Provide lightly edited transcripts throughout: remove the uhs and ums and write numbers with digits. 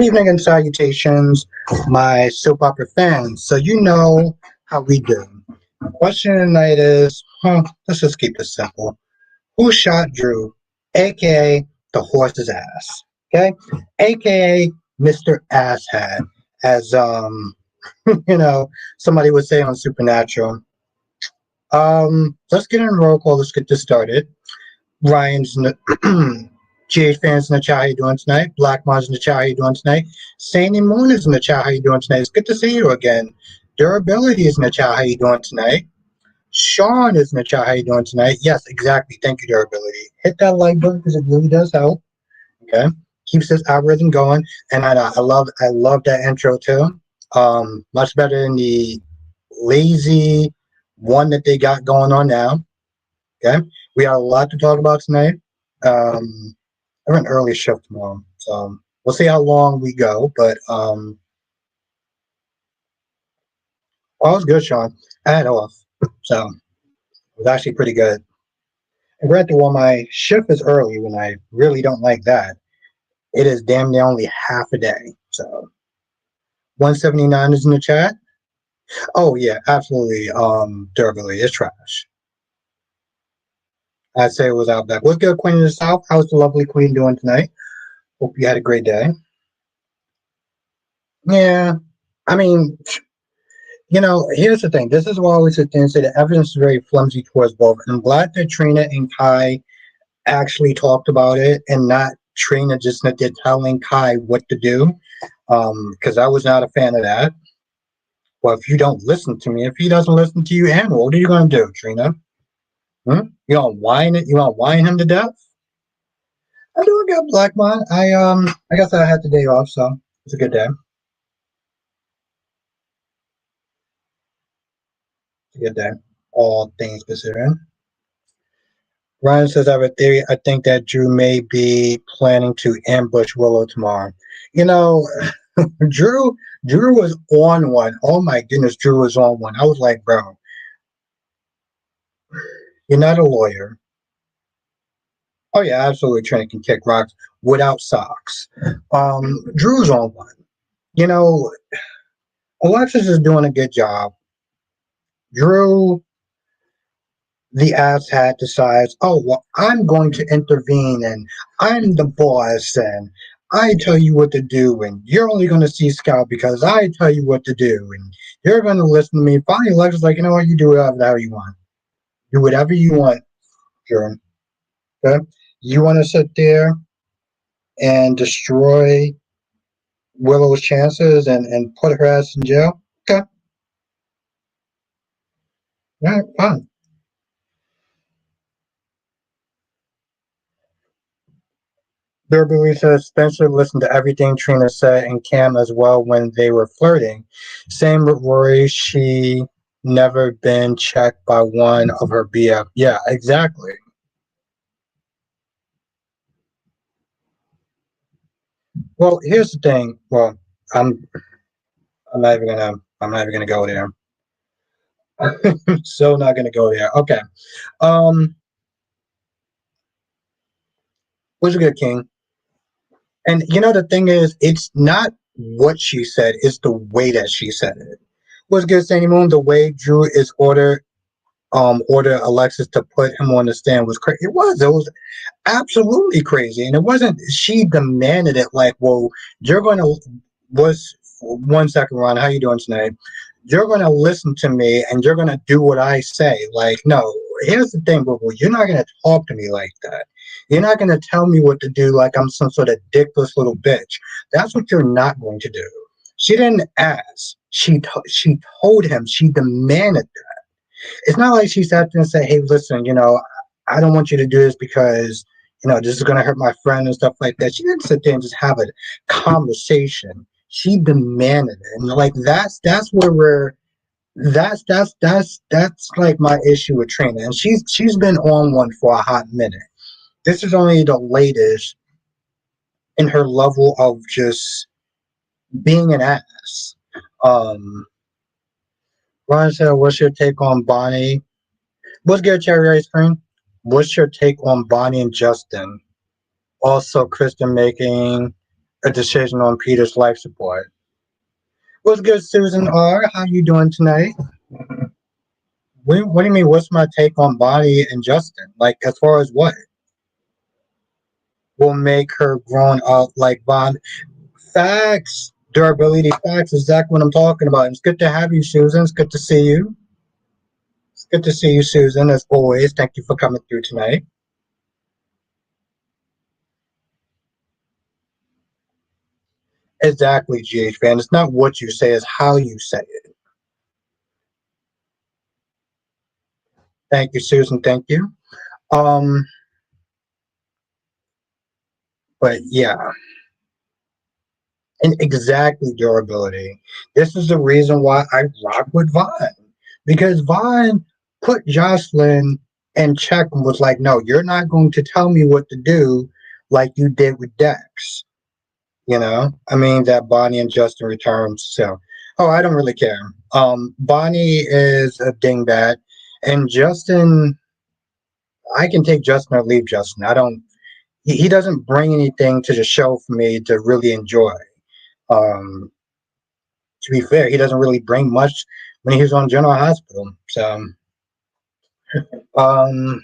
evening and salutations, my soap opera fans. So you know how we do. Question tonight is, let's just keep it simple. Who shot Drew, aka the horse's ass? Okay, aka Mr. Asshat, as somebody would say on Supernatural. Let's get in roll call. Let's get this started. Ryan's GH fans in the chat, how you doing tonight? Black Mons in the chat, how you doing tonight? Sandy Moon is in the chat, how you doing tonight? It's good to see you again. Durability is in the chat, how you doing tonight? Sean is in the chat, how you doing tonight? Yes, exactly. Thank you, Durability. Hit that like button because it really does help. Okay, keeps this algorithm going, and I love that intro too. Much better than the lazy one that they got going on now. Okay, we have a lot to talk about tonight. I have an early shift tomorrow, so we'll see how long we go. But all was good, Sean. I had off, so it was actually pretty good. And granted, while my shift is early, when I really don't like that, it is damn near only half a day. So 179 is in the chat. Oh yeah, absolutely. Durability is trash. I'd say it was out back. What's good, Queen of the South? How's the lovely Queen doing tonight? Hope you had a great day. Yeah, I mean, here's the thing. This is why I always sit there and say the evidence is very flimsy towards both. And I'm glad that Trina and Kai actually talked about it and not Trina just did telling Kai what to do. Because I was not a fan of that. Well, if you don't listen to me, if he doesn't listen to you, and what are you going to do, Trina? You gonna whine it? You gonna whine him to death? I'm doing good, Blackmon. I guess I had the day off, so it's a good day. It's a good day, all things considering. Ryan says, I have a theory. I think that Drew may be planning to ambush Willow tomorrow. Drew was on one. Oh my goodness, Drew was on one. I was like, bro, you're not a lawyer. Oh yeah, absolutely. Trina can kick rocks without socks. Drew's on one. Alexis is doing a good job. Drew, the asshat, decides, oh, well, I'm going to intervene and I'm the boss and I tell you what to do and you're only going to see Scout because I tell you what to do and you're going to listen to me. Finally, Alexis is like, you know what, you do whatever the hell you want. Do whatever you want, Drew. Okay? You want to sit there and destroy Willow's chances and put her ass in jail? Okay. All right, fine. Durability says Spencer listened to everything Trina said and Cam as well when they were flirting. Same with Rory. She never been checked by one of her BF. Yeah, exactly. Well, here's the thing. Well, I'm not even gonna go there. So not gonna go there. Okay. What's a good king? And the thing is, it's not what she said, it's the way that she said it. What's good, Sandy Moon? The way Drew is order Alexis to put him on the stand was crazy. It was absolutely crazy. And it wasn't, she demanded it like, well, you're going to, was 1 second, Ron, how you doing tonight? You're going to listen to me and you're going to do what I say. Like, no, here's the thing, boo. You're not going to talk to me like that. You're not going to tell me what to do like I'm some sort of dickless little bitch. That's what you're not going to do. She didn't ask. She told him. She demanded that. It's not like she sat there and said, hey, listen, I don't want you to do this because, this is going to hurt my friend and stuff like that. She didn't sit there and just have a conversation. She demanded it. And like, that's where that's like my issue with Trina. And she's been on one for a hot minute. This is only the latest in her level of just being an ass. Ron said, what's your take on Bonnie? What's good, Cherry Ice Cream? What's your take on Bonnie and Justin? Also, Kristen making a decision on Peter's life support. What's good, Susan R? How you doing tonight? What do you mean? What's my take on Bonnie and Justin? Like, as far as what will make her grown up like Bond? Facts, durability, facts. Exactly what I'm talking about. It's good to have you, Susan. It's good to see you. It's good to see you, Susan. As always, thank you for coming through tonight. Exactly, GH fan. It's not what you say; it's how you say it. Thank you, Susan. Thank you. Um, but yeah, and exactly durability. This is the reason why I rock with Vaughn because Vaughn put Jocelyn in check and was like, "No, you're not going to tell me what to do like you did with Dex." You know, I mean that Bonnie and Justin returns. So, oh, I don't really care. Bonnie is a dingbat, and Justin, I can take Justin or leave Justin. I don't. He doesn't bring anything to the show for me to really enjoy. Um, to be fair, he doesn't really bring much when he was on General Hospital. So, um,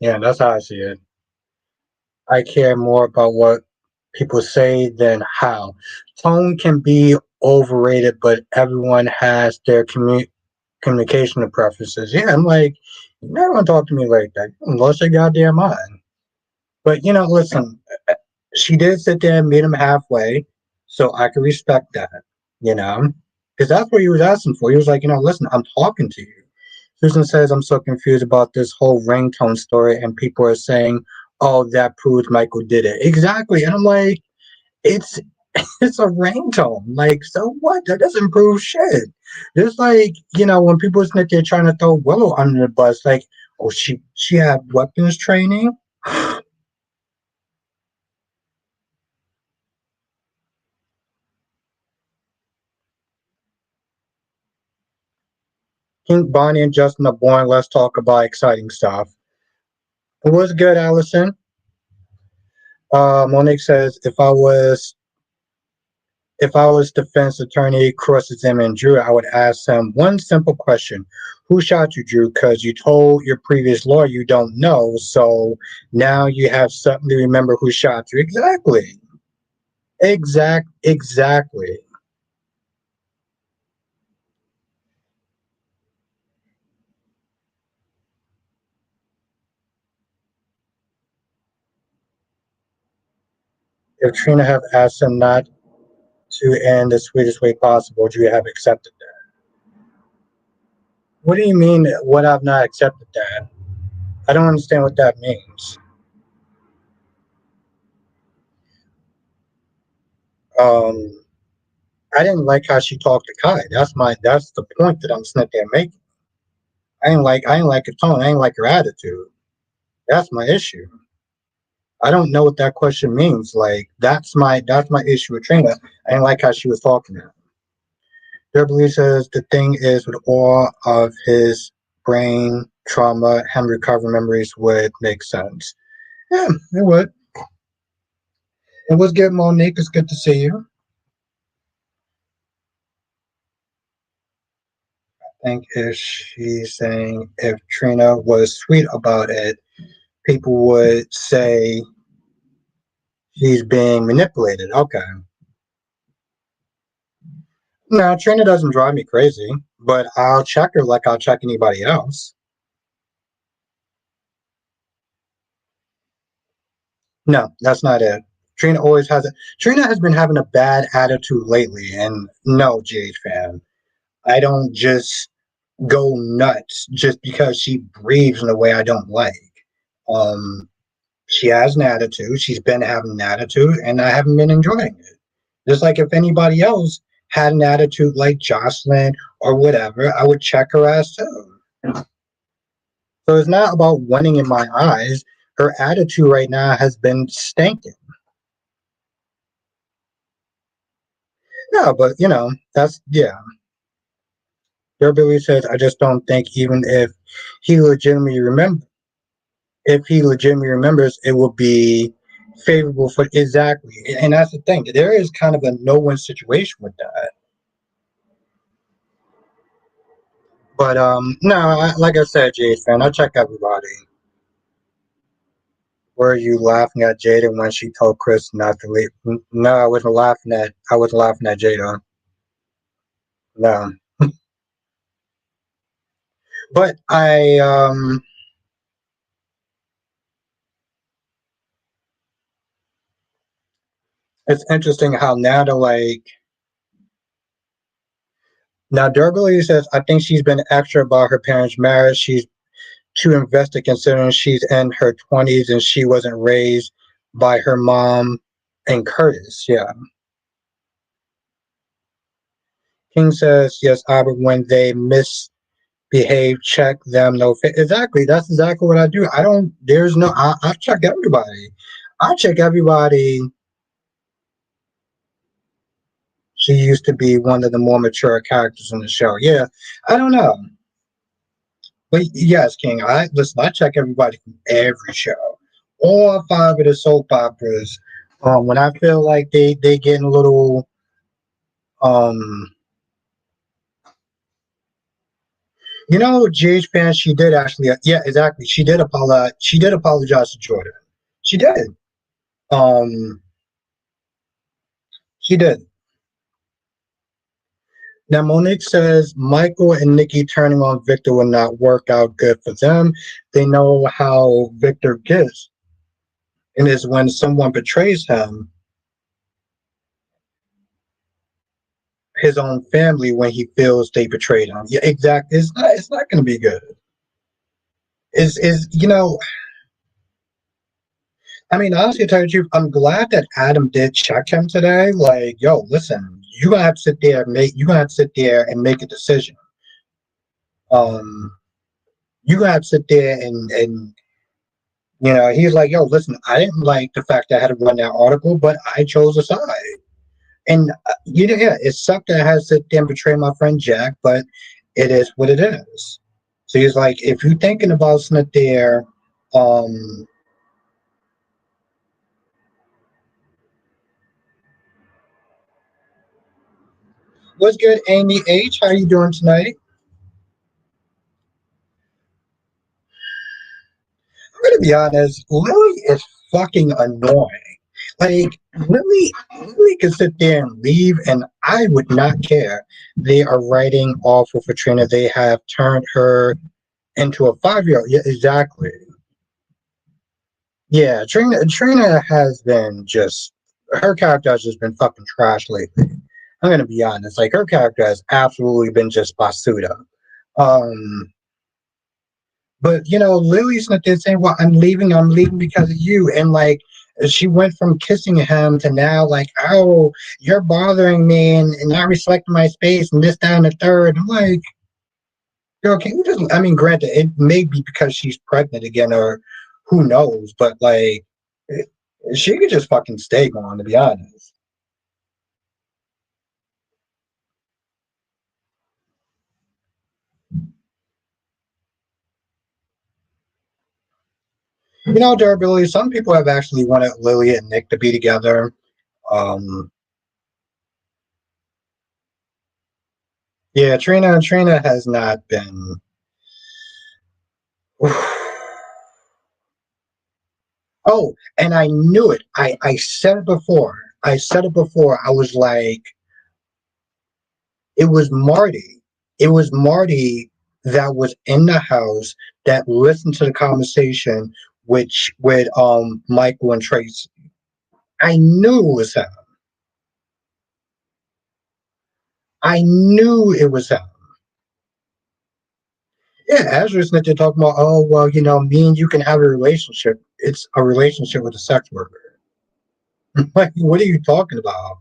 yeah, that's how I see it. I care more about what people say than how. Tone can be overrated, but everyone has their communication preferences. Yeah, I'm like, you never want to talk to me like that. You lost your goddamn mind. But listen, she did sit there and meet him halfway, so I can respect that. You know, because that's what he was asking for. He was like, listen, I'm talking to you. Susan says, I'm so confused about this whole ringtone story, and people are saying, oh, that proves Michael did it. Exactly. And I'm like, it's it's a ringtone. Like, so what? That doesn't prove shit. Just like, when people think they're trying to throw Willow under the bus, like, oh, she had weapons training. King Bonnie and Justin are boring. Let's talk about exciting stuff. It was good, Allison. Monique says, if I was defense attorney crosses him and Drew, I would ask him one simple question. Who shot you, Drew? Because you told your previous lawyer you don't know, so now you have something to remember who shot you. Exactly. Exactly. If Trina have asked him not to end the sweetest way possible, would you have accepted that? What do you mean, what I've not accepted that? I don't understand what that means. Um, I didn't like how she talked to Kai. That's the point that I'm sitting there making. I ain't like her tone. I ain't like her attitude. That's my issue. I don't know what that question means. Like that's my issue with Trina. I didn't like how she was talking to him. Beverly says the thing is with all of his brain trauma, him recover memories would make sense. Yeah, it would. It was good, Monique. It's good to see you. I think if she's saying if Trina was sweet about it, people would say she's being manipulated. Okay. No, Trina doesn't drive me crazy, but I'll check her like I'll check anybody else. No, that's not it. Trina always has it. Trina has been having a bad attitude lately, and no, Jade fan. I don't just go nuts just because she breathes in a way I don't like. Um, she has an attitude. She's been having an attitude, and I haven't been enjoying it. Just like if anybody else had an attitude like Jocelyn or whatever, I would check her ass too. So it's not about winning in my eyes. Her attitude right now has been stinking. No, but that's yeah. Your Billy says, I just don't think even if he legitimately remember if he legitimately remembers, it will be favorable for exactly. And that's the thing. There is kind of a no-win situation with that. But no, like I said, Jade fan, I check everybody. Were you laughing at Jada when she told Chris not to leave? No, I wasn't laughing at. I wasn't laughing at Jada. No, but it's interesting how now they're like now. Durability says, I think she's been extra about her parents' marriage. She's too invested considering she's in her 20s and she wasn't raised by her mom and Curtis. Yeah. King says, yes, Albert, when they misbehave, check them. No, exactly. That's exactly what I do. I don't, there's no, I check everybody. I check everybody. She used to be one of the more mature characters in the show. Yeah. I don't know. But yes, King, I listen, I check everybody from every show. All five of the soap operas. When I feel like they getting a little um GH fan, she did actually yeah, exactly. She did apologize to Jordan. She did. Um she did. Now Monique says Michael and Nikki turning on Victor will not work out good for them. They know how Victor gets. And is when someone betrays him, his own family, when he feels they betrayed him. Yeah, exactly. It's not gonna be good. Is I mean, honestly, to tell you the truth, I'm glad that Adam did check him today. Like, yo, listen, you're gonna have to sit there and make a decision. Um, you're gonna have to sit there and he's like, yo, listen, I didn't like the fact that I had to run that article, but I chose a side. And yeah, it sucked that I had to sit there and betray my friend Jack, but it is what it is. So he's like, if you're thinking about sitting there, um, what's good, Amy H? How you doing tonight? I'm gonna be honest, Lily is fucking annoying. Like Lily can sit there and leave, and I would not care. They are writing awful for Trina. They have turned her into a 5-year-old. Yeah, exactly. Yeah, Trina has been just her character has just been fucking trash lately. I'm gonna be honest. Like her character has absolutely been just basuda. Um, But Lily's not there saying, "Well, I'm leaving because of you." And like, she went from kissing him to now like, "Oh, you're bothering me and not respecting my space and this, that, and the third." I'm like, "Girl, can you just?" I mean, granted, it may be because she's pregnant again, or who knows, but like, eh, she could just fucking stay gone. To be honest, durability. Some people have actually wanted Lily and Nick to be together. Um, yeah, Trina has not been. Oh, and I knew it. I said it before. I said it before. I was like, it was Marty. It was Marty that was in the house that listened to the conversation which with Michael and Tracy. I knew it was him. I knew it was him. Yeah, Azure is talking about, oh well, me and you can have a relationship. It's a relationship with a sex worker. Like, what are you talking about?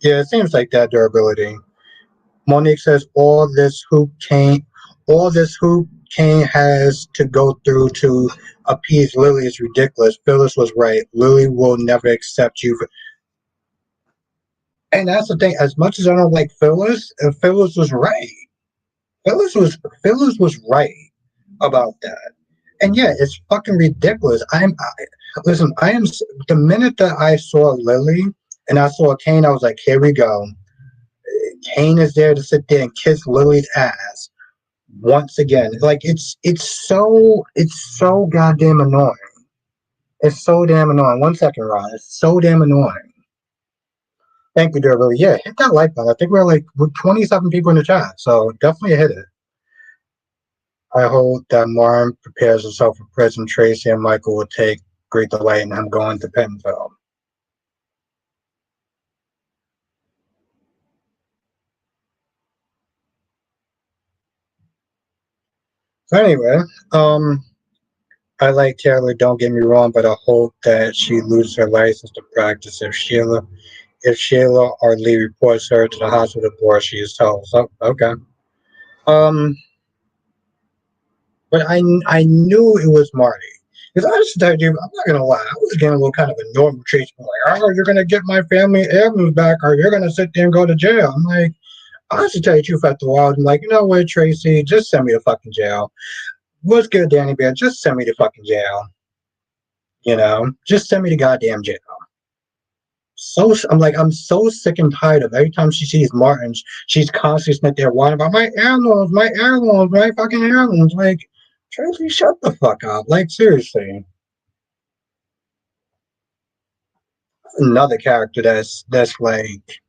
Yeah, it seems like that durability. Monique says all this hoop Kane has to go through to appease Lily is ridiculous. Phyllis was right. Lily will never accept you. And that's the thing. As much as I don't like Phyllis, Phyllis was right. Phyllis was right about that. And yeah, it's fucking ridiculous. Listen. The minute that I saw Lily and I saw Kane, I was like, here we go. Kane is there to sit there and kiss Lily's ass once again. Like it's so goddamn annoying. It's so damn annoying. One second, Ron. It's so damn annoying. Thank you, dear Lily. Yeah, hit that like button. I think we're 27 people in the chat, so definitely hit it. I hope that Martin prepares himself for prison. Tracy and Michael will take great delight in him going to Pentonville. So anyway, um, I like Taylor. Don't get me wrong, but I hope that she loses her license to practice if Sheila or Lee reports her to the hospital board, she is told. So okay. Um, but I knew it was Marty. Because I just told you, I'm not gonna lie, I was getting a little kind of annoyed with Tracy. Like, oh, you're gonna get my family heirlooms back, or you're gonna sit there and go to jail. I'm like, I should tell you the truth after a while. I'm like, you know what, Tracy, just send me to fucking jail. What's good, Danny Bear? Just send me to fucking jail. Just send me to goddamn jail. I'm so sick and tired of every time she sees Martin, she's constantly sitting there whining about my heirlooms, my fucking heirlooms. Like, Tracy, shut the fuck up. Like, seriously. Another character that's like,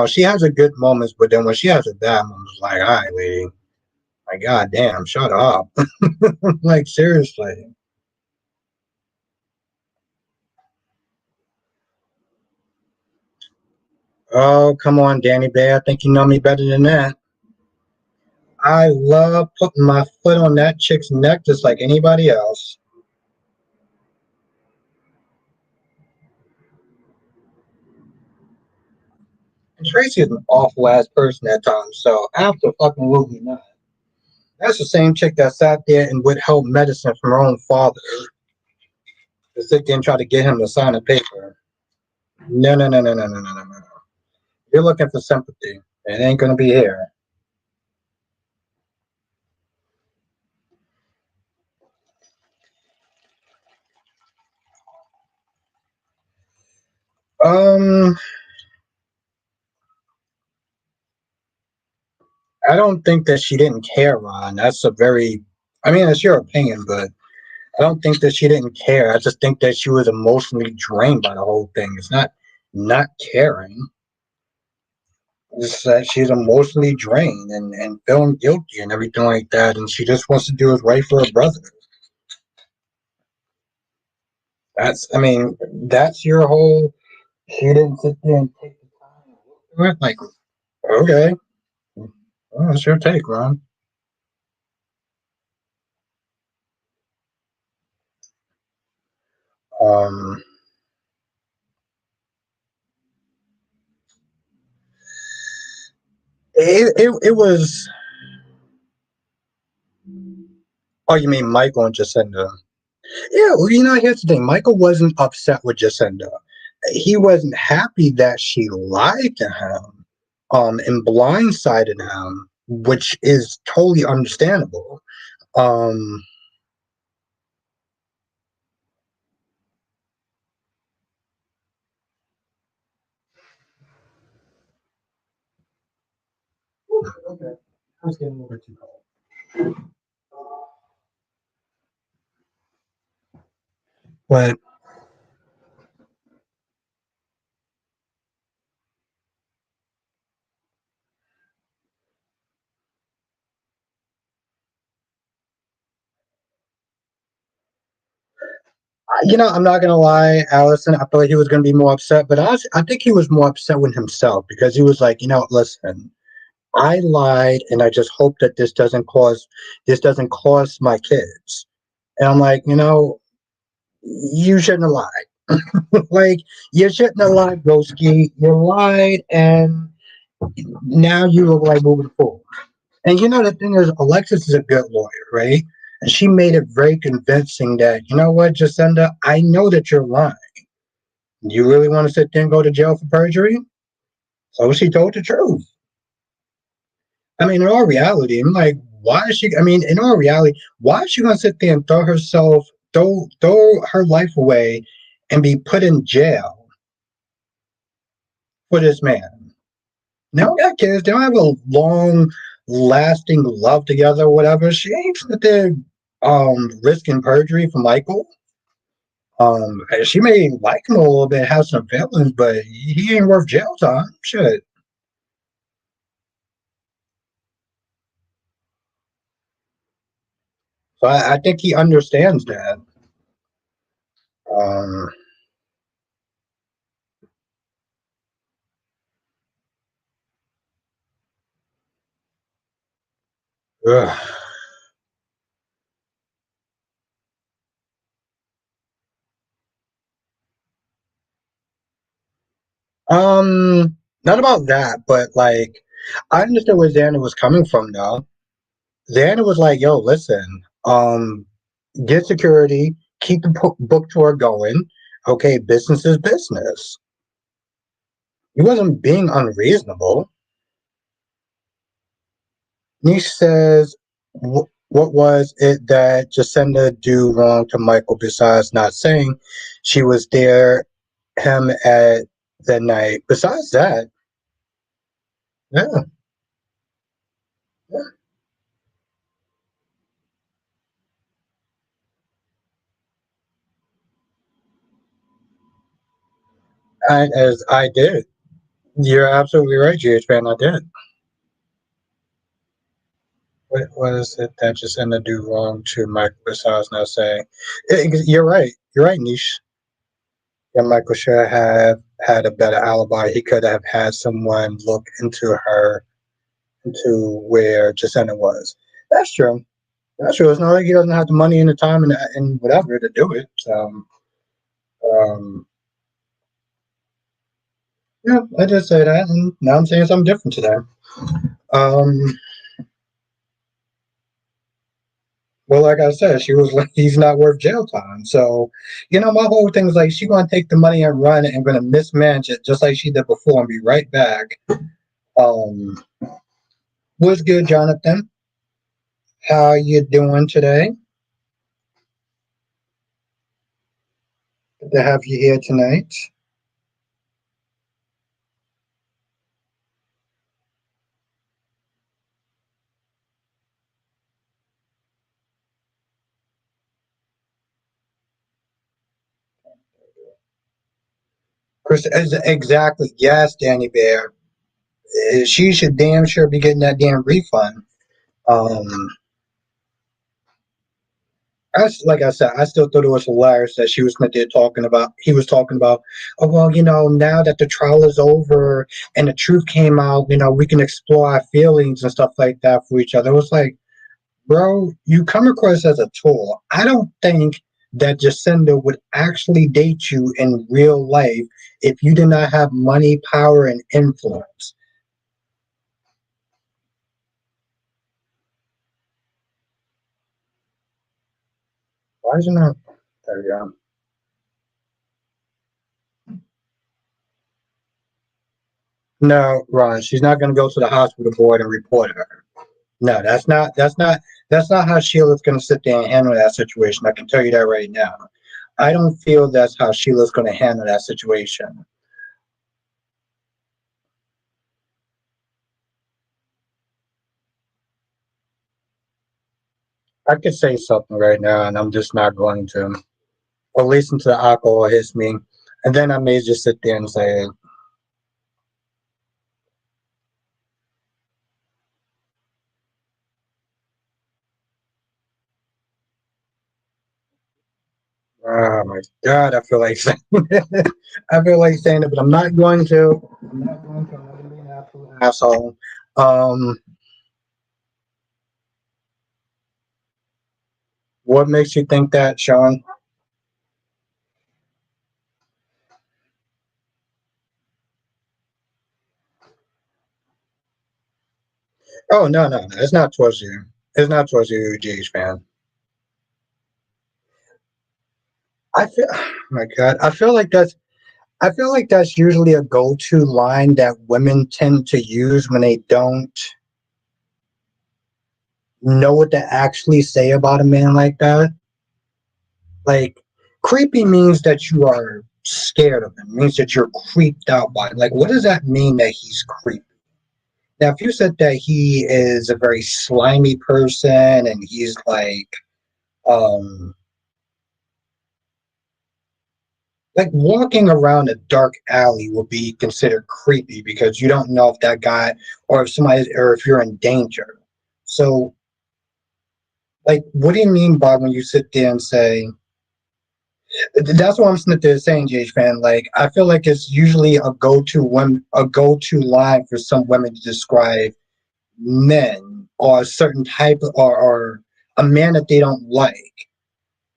she has a good moments, but then when she has a bad moment, it's like, all right, lady, like, goddamn, shut up. Like, seriously. Oh, come on, Danny Bear. I think you know me better than that. I love putting my foot on that chick's neck just like anybody else. And Tracy is an awful ass person at times, so absolutely not. That's the same chick that sat there and withheld medicine from her own father to sit there and try to get him to sign a paper. No, no, no, no, no, no, no, no, no. You're looking for sympathy. It ain't gonna be here. Um, I don't think that she didn't care, Ron. I mean, it's your opinion, but I don't think that she didn't care. I just think that she was emotionally drained by the whole thing. It's not caring. It's that she's emotionally drained and feeling guilty and everything like that, and she just wants to do what's right for her brother. I mean, that's your whole. She didn't sit there and take the time and look through it. Like, okay, well, that's your take, Ron. Um, it was. Oh, you mean Michael and Jacinda? Yeah, well, here's the thing. Michael wasn't upset with Jacinda. He wasn't happy that she lied to him, and blindsided him, which is totally understandable. Um, okay, I was getting a little bit too cold. But I'm not gonna lie, Allison. I feel like he was gonna be more upset, but I think he was more upset with himself because he was like, listen, I lied, and I just hope that this doesn't cost my kids. And I'm like, you shouldn't have lied. Like, you shouldn't have lied, Broski. You lied, and now you look like moving forward. And the thing is, Alexis is a good lawyer, right? And she made it very convincing that, you know what, Jacinda, I know that you're lying. You really want to sit there and go to jail for perjury? So she told the truth. I mean, in all reality, I'm like, why is she? I mean, in all reality, why is she gonna sit there and throw her life away, and be put in jail for this man? Now we got kids. They don't have a long, lasting love together, or whatever. She ain't sit there, risking perjury for Michael. She may like him a little bit, have some feelings, but he ain't worth jail time. Shit. So I think he understands that. Um, ugh. Not about that, but like, I understood where Xander was coming from though. Xander was like, yo, listen, get security, keep the book tour going. Okay, business is business. He wasn't being unreasonable. He says, what was it that Jacinda do wrong to Michael besides not saying she was there him at that night? Besides that, yeah, yeah. As I did. You're absolutely right, GH fan. I did. What is it that Jacinda do wrong to Michael besides not saying? You're right. You're right, Niche. Yeah, Michael should have had a better alibi. He could have had someone look into her, into where Jacinda was. That's true. That's true. It's not like he doesn't have the money and the time and whatever to do it. So, um, yeah, I did say that, and now I'm saying something different today. Um, well, like I said, she was like, he's not worth jail time. So, my whole thing is like, she gonna take the money and run and gonna mismanage it just like she did before and be right back. Um, what's good, Jonathan? How you doing today? Good to have you here tonight. Chris, exactly. Yes, Danny Bear. She should damn sure be getting that damn refund. Um, like I said, I still thought it was hilarious that she was meant there talking about. He was talking about, oh well, now that the trial is over and the truth came out, we can explore our feelings and stuff like that for each other. It was like, bro, you come across as a tool. I don't think that Jacinda would actually date you in real life if you did not have money, power, and influence. Why is it not? There we go. No, Ron, she's not going to go to the hospital board and report her. No, that's not how Sheila's going to sit there and handle that situation. I can tell you that right now. I don't feel that's how Sheila's going to handle that situation. I could say something right now, and I'm just not going to. Or listen to the alcohol hits me, and then I may just sit there and say, "Oh my God, I feel like saying it. I feel like saying it, but I'm not going to. I'm not going to. I'm not going to be an absolute asshole. Um, what makes you think that, Sean? Oh no, no, no! It's not towards you. It's not towards you, GH fan. I feel, oh my God, I feel like that's usually a go-to line that women tend to use when they don't. know what to actually say about a man like that. Like, creepy means that you are scared of him. It means that you're creeped out by him. Like, what does that mean that he's creepy? Now, if you said that he is a very slimy person and he's um, like walking around a dark alley will be considered creepy because you don't know if that guy or if somebody or if you're in danger. So, like, what do you mean by when you sit there and say, that's what I'm sitting there saying, JH fan. Like, I feel like it's usually a go-to line for some women to describe men or a certain type or a man that they don't like.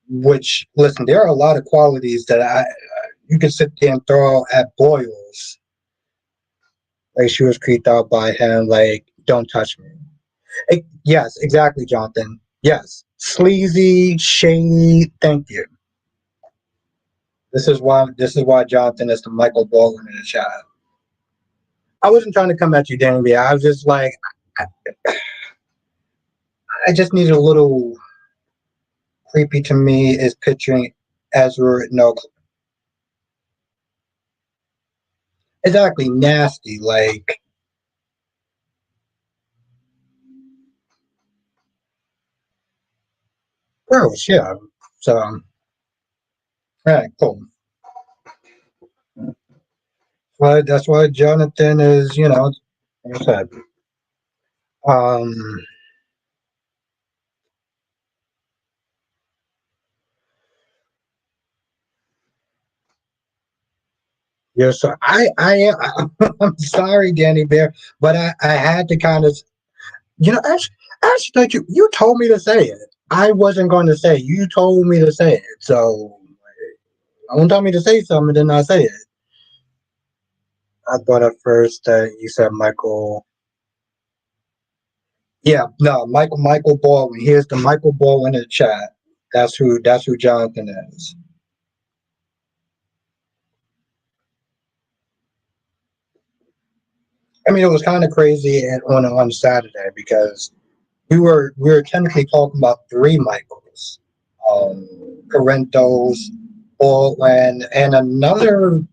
Which, listen, there are a lot of qualities that I you can sit there and throw at boils. Like she was creeped out by him. Like, don't touch me. Yes, exactly, Jonathan. Yes, sleazy, shady. Thank you. This is why Jonathan is the Michael Baldwin in the chat. I wasn't trying to come at you, Danny B. I was just like, I, I just need a little creepy to me is picturing Ezra. No, exactly nasty. Like gross. Yeah. So, all right, cool. But that's why Jonathan is, like I said, um, yeah. So I'm sorry, Danny Bear, but I had to kind of, actually, like you told me to say it. I wasn't going to say it. You told me to say it. So don't tell me to say something, then I say it. I thought at first that you said Michael. Yeah, no, Michael Baldwin. Here's the Michael Baldwin in the chat. That's who Jonathan is. I mean, it was kind of crazy on Saturday because we were technically talking about three Michaels, um, Parentos, Baldwin, and another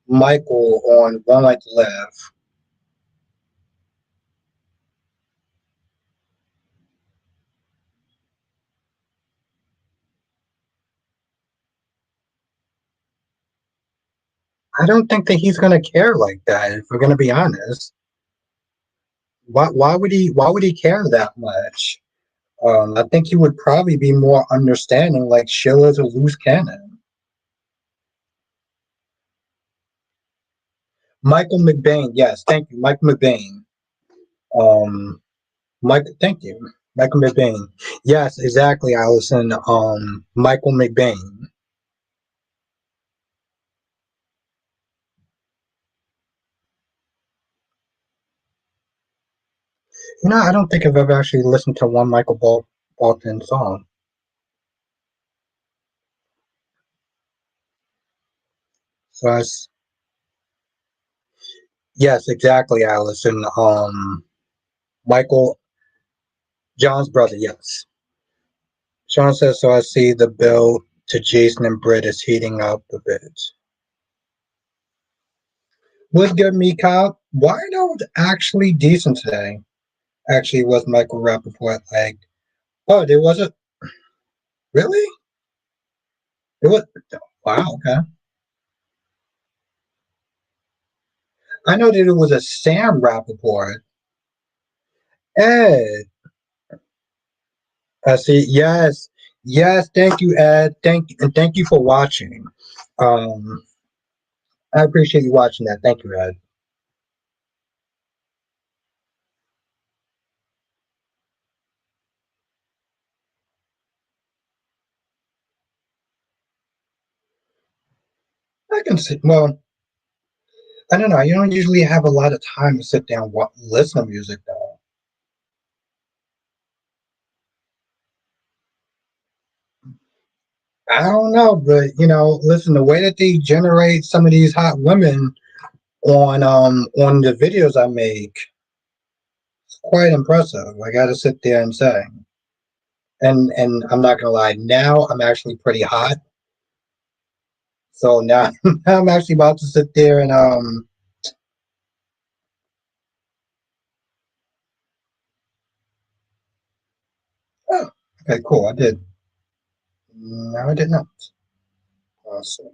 Michael on One Life to Live. I don't think that he's gonna care like that. If we're gonna be honest, why would he care that much? I think he would probably be more understanding, like Sheila's a loose cannon. Michael McBain, yes, thank you, Michael McBain. Um, Mike, thank you, Michael McBain. Yes, exactly, Allison. Michael McBain. I don't think I've ever actually listened to one Bolton song. So yes, exactly, Allison. Michael, John's brother. Yes. Sean says so. I see the bill to Jason and Britt is heating up a bit. What's good, me cop? Why not actually decent today? Actually, was Michael Rappaport like? Oh, there wasn't really. It was. Wow. Okay. I know that it was a Sam Rappaport. Ed. I see. Yes. Yes. Thank you, Ed. Thank you for watching. Um, I appreciate you watching that. Thank you, Ed. I can see. Well, I don't know. You don't usually have a lot of time to sit down and listen to music, though. I don't know, but listen, the way that they generate some of these hot women on the videos I make, quite impressive. I got to sit there and say. And I'm not gonna lie. Now I'm actually pretty hot. So now, now I'm actually about to sit there and Oh, okay, cool. I did. No, I did not. Awesome.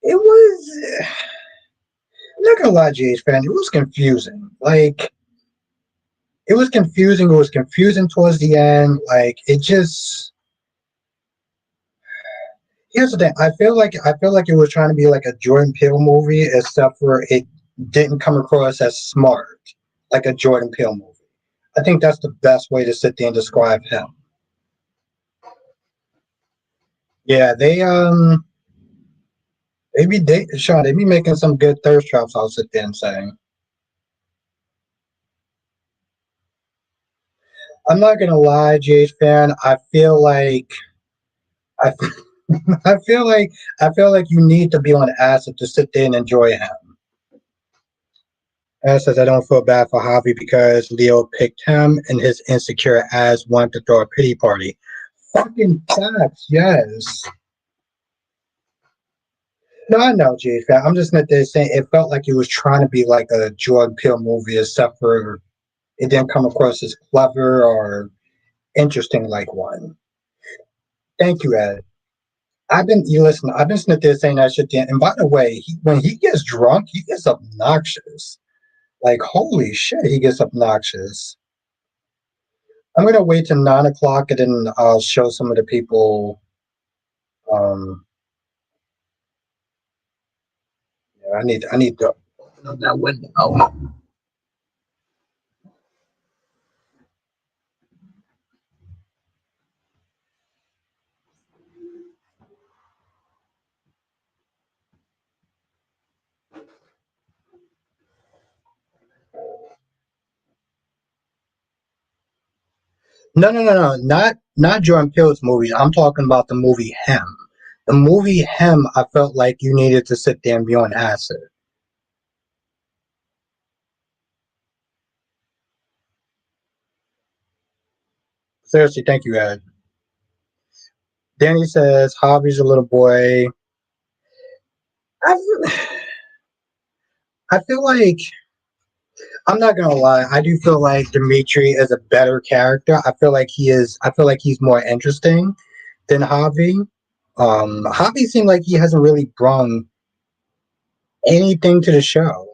It was. I'm not gonna lie, GH fan. It was confusing. Like it was confusing. It was confusing towards the end. Like it just. Here's the thing. I feel like it was trying to be like a Jordan Peele movie, except for it didn't come across as smart, like a Jordan Peele movie. I think that's the best way to sit there and describe him. Yeah, they be making some good thirst traps. I'll sit there and say. I'm not gonna lie, GH fan. I, I feel like I feel like you need to be on acid to sit there and enjoy him. As says, I don't feel bad for Javi because Leo picked him and his insecure ass wanted to throw a pity party. Fucking facts, yes. No, I know, GH fan. I'm just not there saying it felt like it was trying to be like a Jordan Peele movie, except for it didn't come across as clever or interesting like one. Thank you, Ed. I've been sitting there saying that shit. And by the way, when he gets drunk, he gets obnoxious. Like, holy shit, he gets obnoxious. I'm gonna wait till 9 o'clock and then I'll show some of the people. Um, yeah, I need to open up that window. No, not Jordan Peele's movies. I'm talking about the movie Him. The movie Him, I felt like you needed to sit there and be on acid. Seriously, thank you, Ed. Danny says, "Hobby's a little boy." I, I feel like I'm not gonna lie. I do feel like Dimitri is a better character. I feel like he is. I feel like he's more interesting than Javi. Javi seemed like he hasn't really brung anything to the show.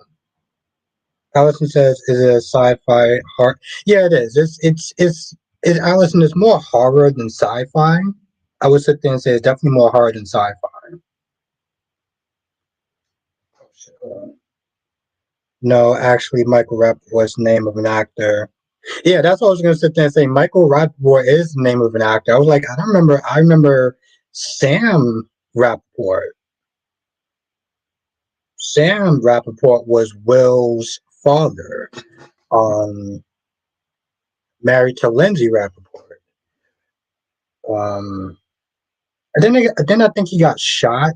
Allison says, "Is it a sci-fi horror?" Yeah, it is. Allison is more horror than sci-fi. I would sit there and say it's definitely more horror than sci-fi. No, actually, Michael Rappaport's the name of an actor. Yeah, that's what I was gonna sit there and say. Michael Rappaport is the name of an actor. I was like, I don't remember. I remember Sam Rappaport. Sam Rappaport was Will's father, um, married to Lindsay Rappaport. Um, then I think he got shot.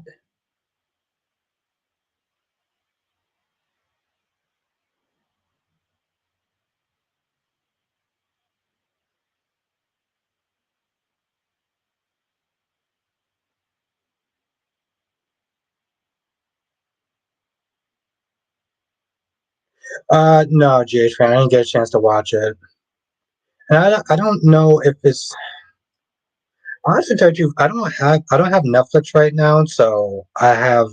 No, GH fan, I didn't get a chance to watch it, and I don't know if it's honestly tell you, I don't have Netflix right now, so I have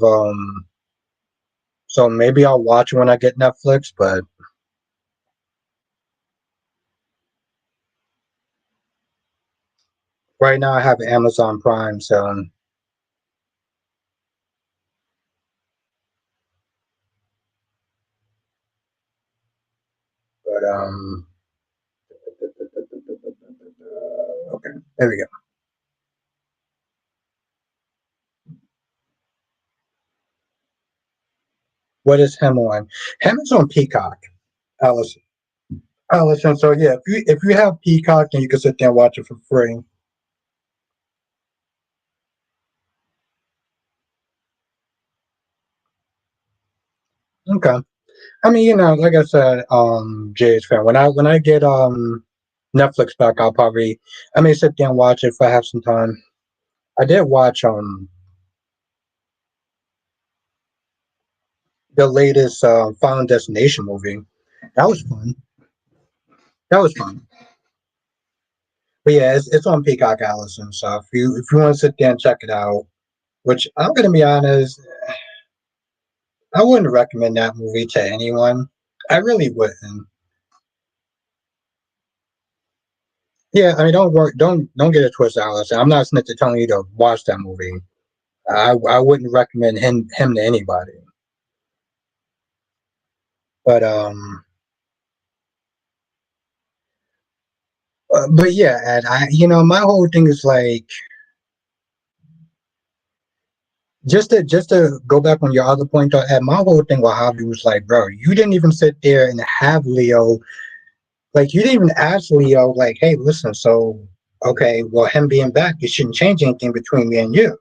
so maybe I'll watch it when I get Netflix, but right now I have Amazon Prime, so but okay, there we go. What is Hem on? Hem is on Peacock, Alice. Allison, so yeah, if you have Peacock, then you can sit there and watch it for free. Okay. I mean, like I said, Jay's fan. When I get Netflix back, I may sit there and watch it if I have some time. I did watch the latest Final Destination movie. That was fun. That was fun. But yeah, it's on Peacock, Allison. So if you want to sit there and check it out, which I'm gonna be honest, I wouldn't recommend that movie to anyone. I really wouldn't. Yeah, I mean, don't get it twisted, Allison. I'm not snitching telling you to watch that movie. I wouldn't recommend him to anybody. But but yeah, and my whole thing is like just to go back on your other point, though, Ed, my whole thing with Javi was like, bro, you didn't even sit there and have Leo, like, you didn't even ask Leo, like, hey, listen, so okay, well, him being back, it shouldn't change anything between me and you,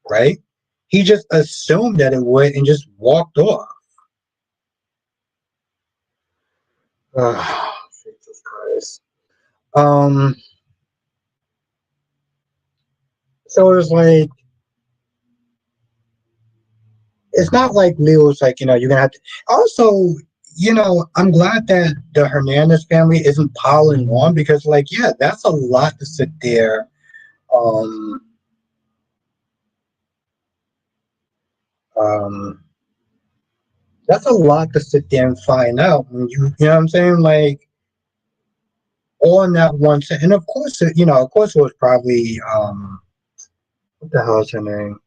right? He just assumed that it would and just walked off. Jesus Christ. Um, so it's like it's not like Leo's like, you're gonna have to. Also, I'm glad that the Hernandez family isn't piling on because, like, yeah, that's a lot to sit there. Um, um, that's a lot to sit there and find out when you know what I'm saying? Like, on that one, and of course, of course, it was probably what the hell is her name?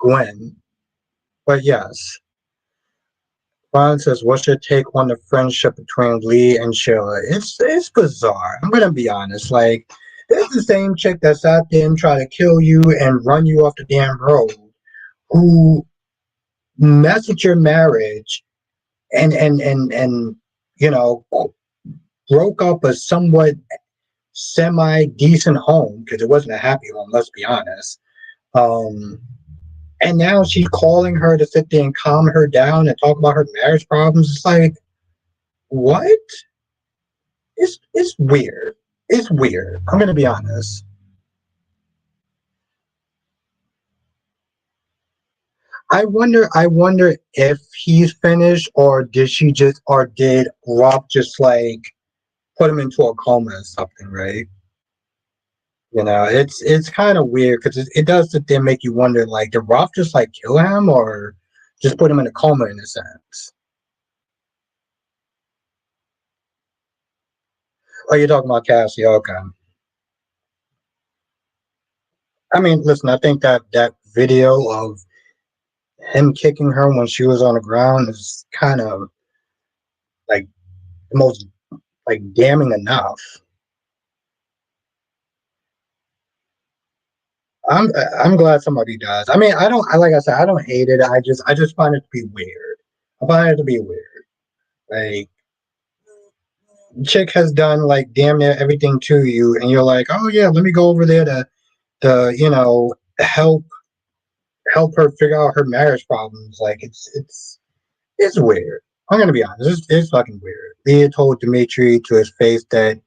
Gwen. But yes, Ron says, "What's your take on the friendship between Lee and Sheila?" It's bizarre. I'm gonna be honest. Like, this is the same chick that sat there and tried to kill you and run you off the damn road, who messed with your marriage and you know broke up a somewhat semi decent home because it wasn't a happy home. Let's be honest. Um, and now she's calling her to sit there and calm her down and talk about her marriage problems. It's like, what? It's weird. It's weird. I'm gonna be honest. I wonder if he's finished or did Rob just like put him into a coma or something, right? It's kind of weird because it does sit there and make you wonder, like, did Rob just like kill him or just put him in a coma in a sense? Oh, you're talking about Cassie? Okay. I mean, listen, I think that video of him kicking her when she was on the ground is kind of like the most like damning enough. I'm I'm glad somebody does. I mean, I don't. Like I said, I don't hate it. I just find it to be weird. I find it to be weird. Like, chick has done like damn near everything to you, and you're like, oh yeah, let me go over there to help her figure out her marriage problems. Like, it's weird. I'm gonna be honest. It's fucking weird. Leah told Dimitri to his face that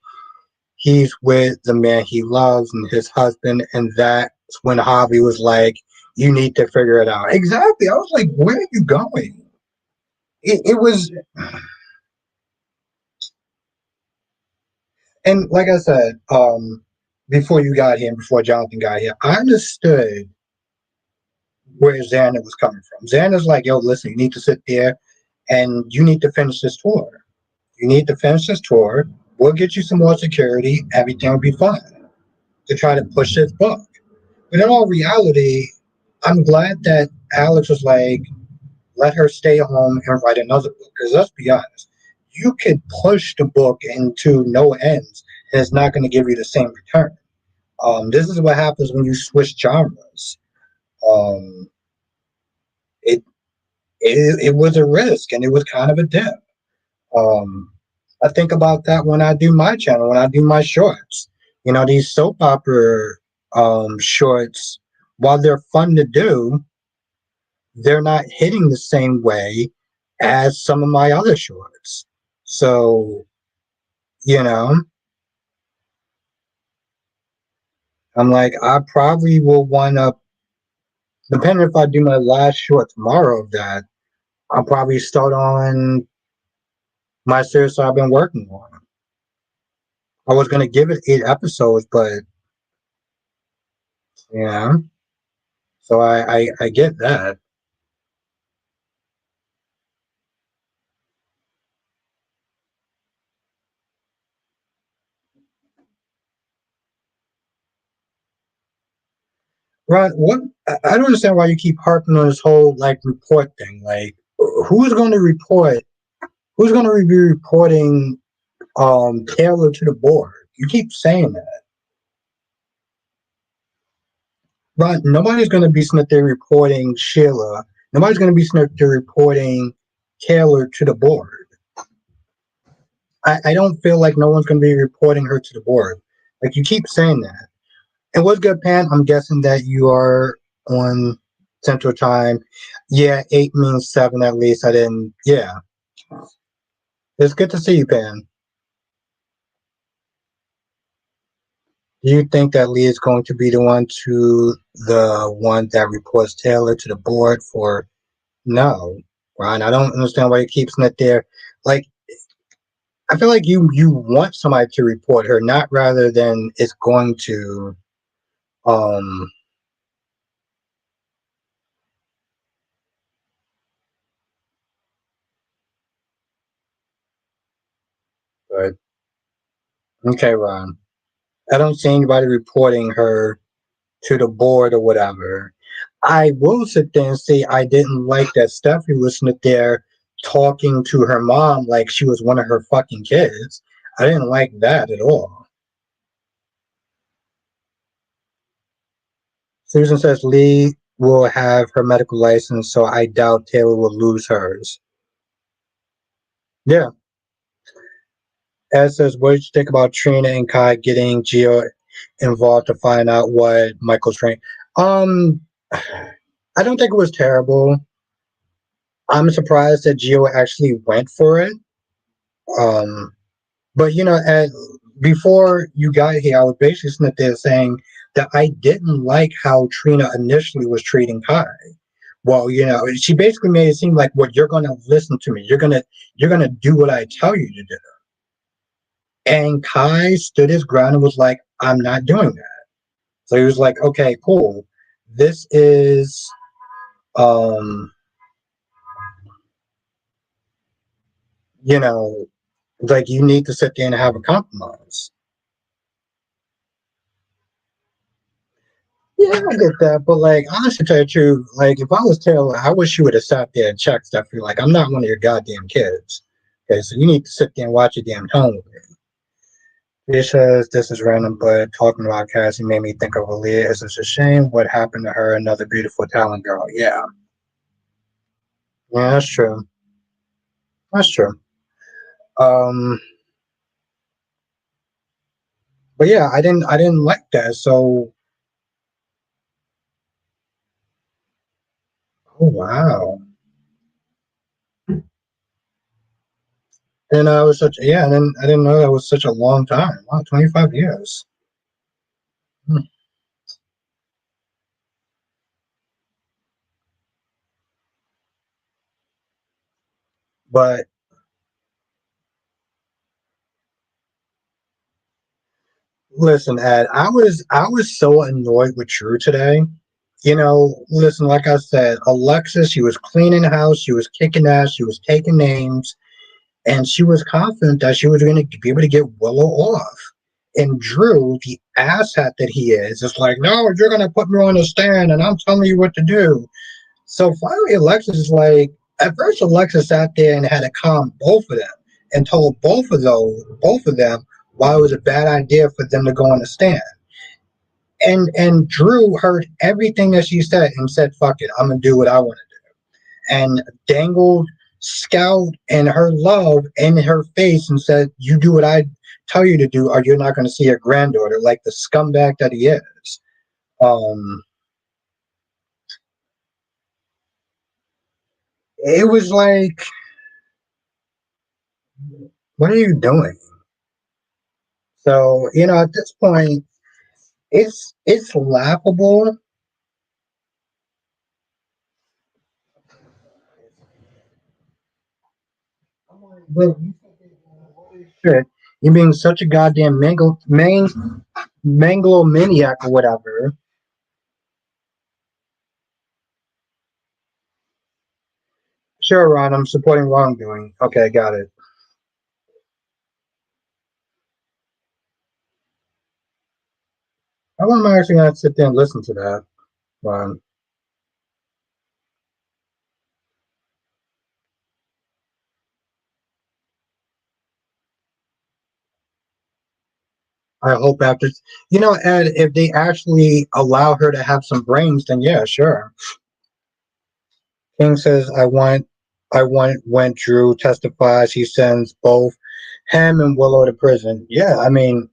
he's with the man he loves and his husband, and that's when Javi was like, "You need to figure it out." Exactly. I was like, "Where are you going?" It was, and like I said, before you got here, and before Jonathan got here, I understood where Xander was coming from. Xander's like, "Yo, listen, you need to sit there and you need to finish this tour. You need to finish this tour. We'll get you some more security. Everything will be fine." To try to push this book. But in all reality, I'm glad that Alex was like, let her stay home and write another book. Because let's be honest, you could push the book into no ends, and it's not going to give you the same return. This is what happens when you switch genres. Um, it, it was a risk, and it was kind of a dip. Um, I think about that when I do my channel, when I do my shorts. These soap opera shorts, while they're fun to do, they're not hitting the same way as some of my other shorts. So, you know, I'm like, I probably will wind up, depending if I do my last short tomorrow of that, I'll probably start on my series I've been working on. I was going to give it 8 episodes, but, you know, so I get that. Ron, what I don't understand why you keep harping on this whole like report thing. Like, who's going to report? Who's going to be reporting Taylor to the board? You keep saying that, Ron. Nobody's going to be sitting there reporting Sheila. Nobody's going to be sitting there reporting Taylor to the board. I don't feel like no one's going to be reporting her to the board. Like you keep saying that. And what's good, Pan? I'm guessing that you are on Central Time. Yeah, 8 means 7 at least. I didn't. Yeah, it's good to see you, Pan. Do you think that Lee is going to be the one that reports Taylor to the board for? No, Ron. I don't understand why you keep it there. Like, I feel like you want somebody to report her, not rather than it's going to. Um, but okay, Ron. I don't see anybody reporting her to the board or whatever. I will sit there and say I didn't like that Stephanie was sitting there talking to her mom like she was one of her fucking kids. I didn't like that at all. Susan says Lee will have her medical license, so I doubt Taylor will lose hers. Yeah. Ed says, what did you think about Trina and Kai getting Gio involved to find out what Michael's trying? Um, I don't think it was terrible. I'm surprised that Gio actually went for it. Um, but before you got here, I was basically sitting there saying that I didn't like how Trina initially was treating Kai. Well, she basically made it seem like, "What you're gonna listen to me? You're gonna do what I tell you to do." And Kai stood his ground and was like, "I'm not doing that." So he was like, "Okay, cool. This is um, you know, like you need to sit there and have a compromise." Yeah, I get that, but like honestly, to tell you the truth, like if I was Taylor, I wish you would have sat there and checked stuff. You're like, I'm not one of your goddamn kids. Okay, so you need to sit there and watch your damn tone with me. He says this is random, but talking about Cassie made me think of Aaliyah. It's just a shame what happened to her, another beautiful talent girl. Yeah, yeah, that's true. That's true. Um, but yeah, I didn't like that. So, oh wow. And I was such yeah, and then I didn't know that was such a long time. Wow, 25 years. Hmm. But listen, Ed, I was so annoyed with Drew today. Listen, like I said, Alexis, she was cleaning the house, she was kicking ass, she was taking names, and she was confident that she was going to be able to get Willow off. And Drew, the asshat that he is like, no, you're going to put me on the stand, and I'm telling you what to do. So finally, Alexis is like, at first, Alexis sat there and had to calm both of them and told both of them why it was a bad idea for them to go on the stand. And Drew heard everything that she said and said, "Fuck it, I'm gonna do what I want to do," and dangled Scout and her love in her face and said, "You do what I tell you to do, or you're not going to see your granddaughter," like the scumbag that he is. Um, it was like, what are you doing? So, at this point, it's laughable. But holy shit, you being such a goddamn manglomaniac or whatever. Sure, Ron, I'm supporting wrongdoing. Okay, got it. How long am I actually gonna sit there and listen to that, Ron? I hope after, Ed, if they actually allow her to have some brains, then yeah, sure. King says, I want when Drew testifies, he sends both him and Willow to prison. Yeah, I mean,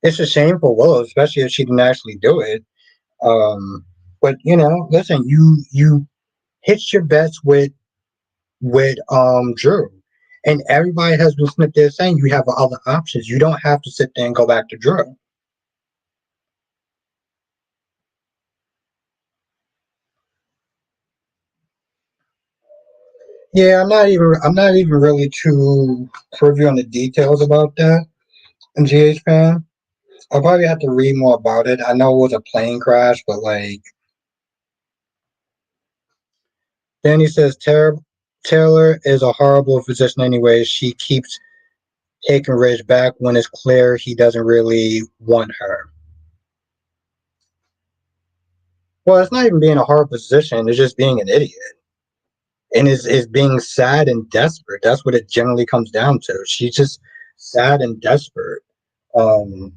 it's a shame for Willow, especially if she didn't actually do it. But listen, you hitched your bets with Drew, and everybody has been sitting there saying you have other options. You don't have to sit there and go back to Drew. Yeah, I'm not even really too privy on the details about that in GH fan. I'll probably have to read more about it. I know it was a plane crash, but like Danny says, Taylor is a horrible physician anyway. She keeps taking Ridge back when it's clear he doesn't really want her. Well, it's not even being a horrible physician, it's just being an idiot. And is being sad and desperate. That's what it generally comes down to. She's just sad and desperate. Um,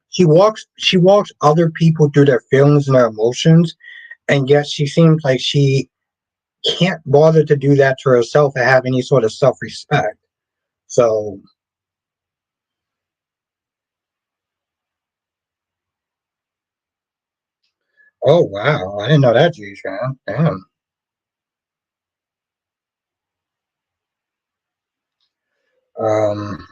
she walks other people through their feelings and their emotions, and yet she seems like she can't bother to do that to herself and have any sort of self-respect. So, oh wow, I didn't know that, G man. Damn. Um,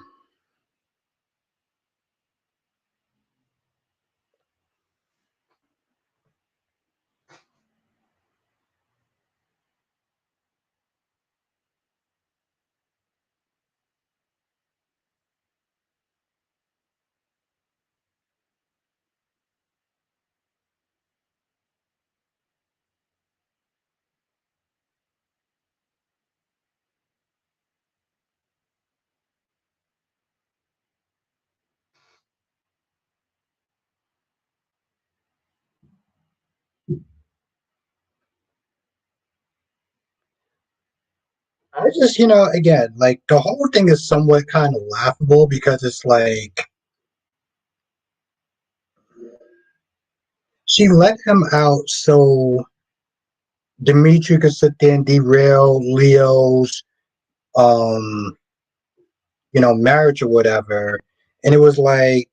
I just, again, like the whole thing is somewhat kind of laughable because it's like she let him out so Dimitri could sit there and derail Leo's, um, marriage or whatever. And it was like,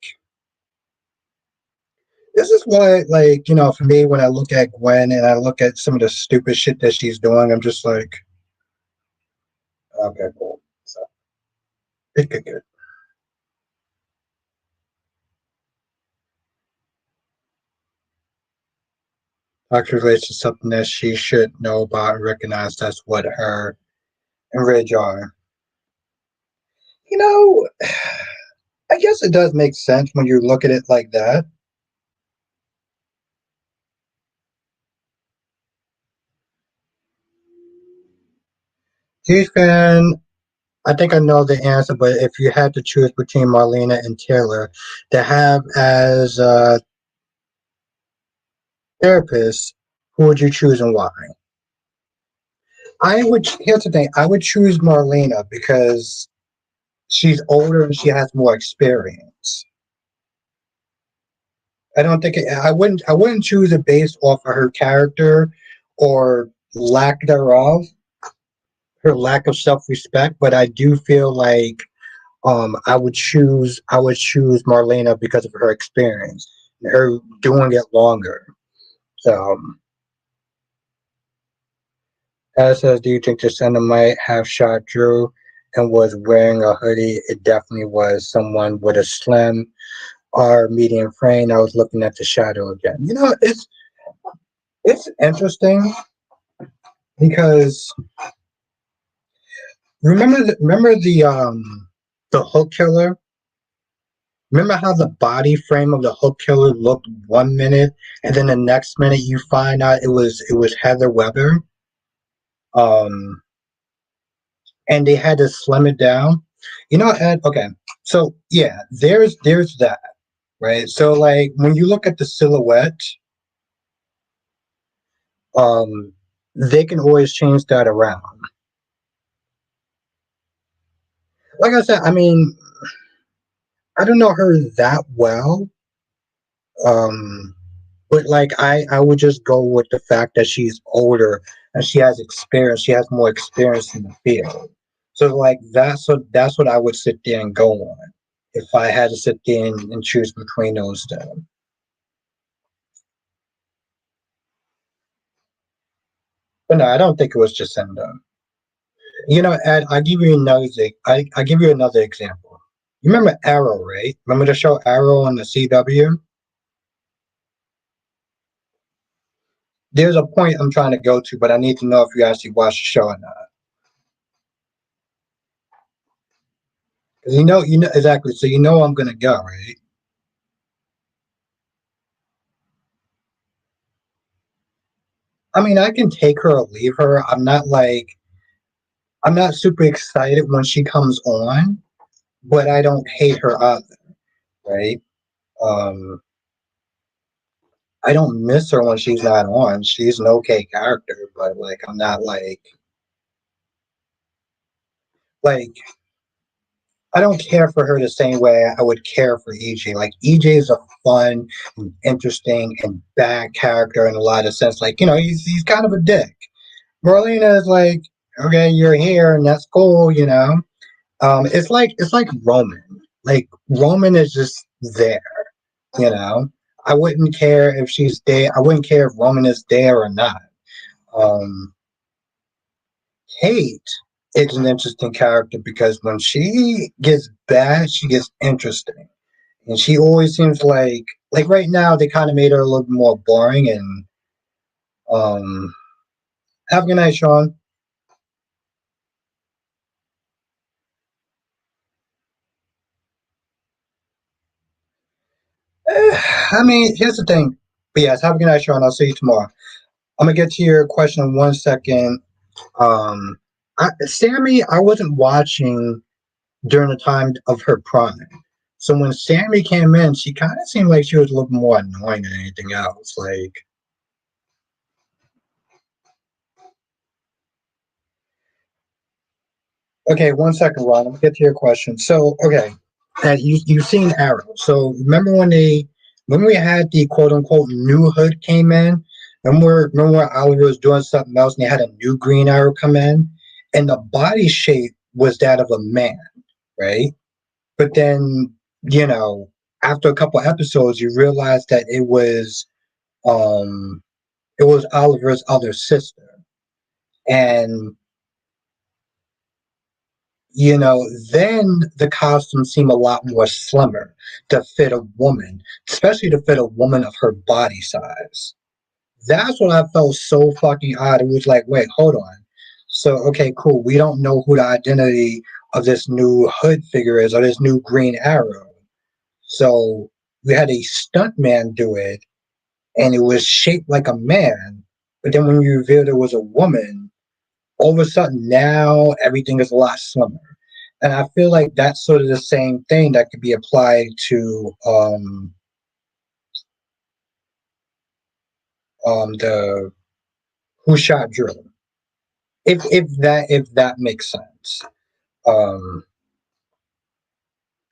this is why, like, for me, when I look at Gwen and I look at some of the stupid shit that she's doing, I'm just like, okay, cool. So, it could good. Toxic relates to something that she should know about and recognize that's what her and Ridge are. You know, I guess it does make sense when you look at it like that. Fan, I think I know the answer, but if you had to choose between Marlena and Taylor to have as therapists, who would you choose and why? Here's the thing, I would choose Marlena because she's older and she has more experience. I wouldn't choose it based off of her character or lack thereof, her lack of self-respect, but I do feel like I would choose Marlena because of her experience, her doing it longer. So As says, do you think the center might have shot Drew and was wearing a hoodie? It definitely was someone with a slim or medium frame. I was looking at the shadow again. It's interesting because remember the hook killer. Remember how the body frame of the hook killer looked 1 minute, and then the next minute you find out it was Heather Weber. Um, and they had to slim it down. Ed, okay. So yeah, there's that, right? So like when you look at the silhouette, um, they can always change that around. Like I said, I mean, I don't know her that well, um, but like I would just go with the fact that she's older and she has experience. She has more experience in the field. So like that's what I would sit there and go on if I had to sit there and choose between those two. But no, I don't think it was Jacinda. Ed, I give you another example. You remember Arrow, right? Remember the show Arrow on the CW? There's a point I'm trying to go to, but I need to know if you actually watched the show or not. Because you know exactly. So you know I'm gonna go, right? I mean, I can take her or leave her. I'm not super excited when she comes on, but I don't hate her either, right? Um, I don't miss her when she's not on. She's an okay character, but like I'm not like I don't care for her the same way I would care for EJ. Like EJ is a fun, and interesting, and bad character in a lot of sense. Like he's kind of a dick. Marlena is like, okay, you're here, and that's cool. It's like Roman. Like Roman is just there. You know, I wouldn't care if she's there. I wouldn't care if Roman is there or not. Um, Kate is an interesting character because when she gets bad, she gets interesting. And she always seems like right now they kind of made her a little bit more boring and um have a good night, Sean. I mean, here's the thing. But yes, have a good night, Sean. I'll see you tomorrow. I'm gonna get to your question in 1 second. Sammy, I wasn't watching during the time of her prime. So when Sammy came in, she kind of seemed like she was a little more annoying than anything else. Like, okay, 1 second, Ron. Let me get to your question. So, okay, you've seen Arrow. So remember when we had the quote unquote new hood came in? Remember when Oliver was doing something else and they had a new Green Arrow come in, and the body shape was that of a man, right? But then you know after a couple episodes, you realize that um it was Oliver's other sister, and then the costumes seem a lot more slimmer to fit a woman, especially to fit a woman of her body size. That's what I felt so fucking odd. It was like, wait, hold on. So, okay, cool. We don't know who the identity of this new hood figure is or this new Green Arrow. So, we had a stuntman do it and it was shaped like a man. But then when you revealed it was a woman, all of a sudden now everything is a lot slimmer. And I feel like that's sort of the same thing that could be applied to the Who Shot Drew, if that makes sense. Um,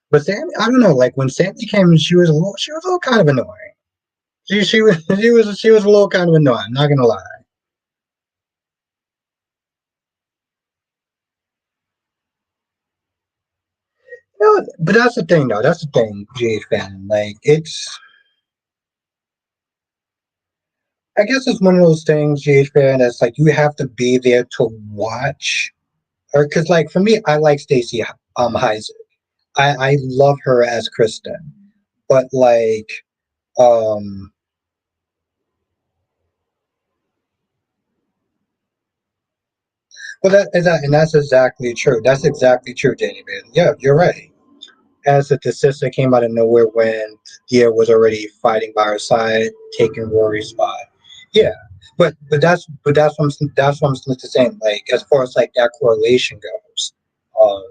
but Sammy, I don't know. Like when Sammy came, in, she was a little kind of annoying. She was a little kind of annoying. I'm not gonna lie. But that's the thing, though. That's the thing, Jay fan. Like I guess it's one of those things, GH fan, that's like you have to be there to watch. Or because like for me, I like Stacey Heiser. I love her as Kristen. But like um and that's exactly true. That's exactly true, Danny Man. Yeah, you're right. As if the sister came out of nowhere when Gia was already fighting by her side, taking Rory's spot. Yeah, that's what I'm saying. Like as far as like that correlation goes, um,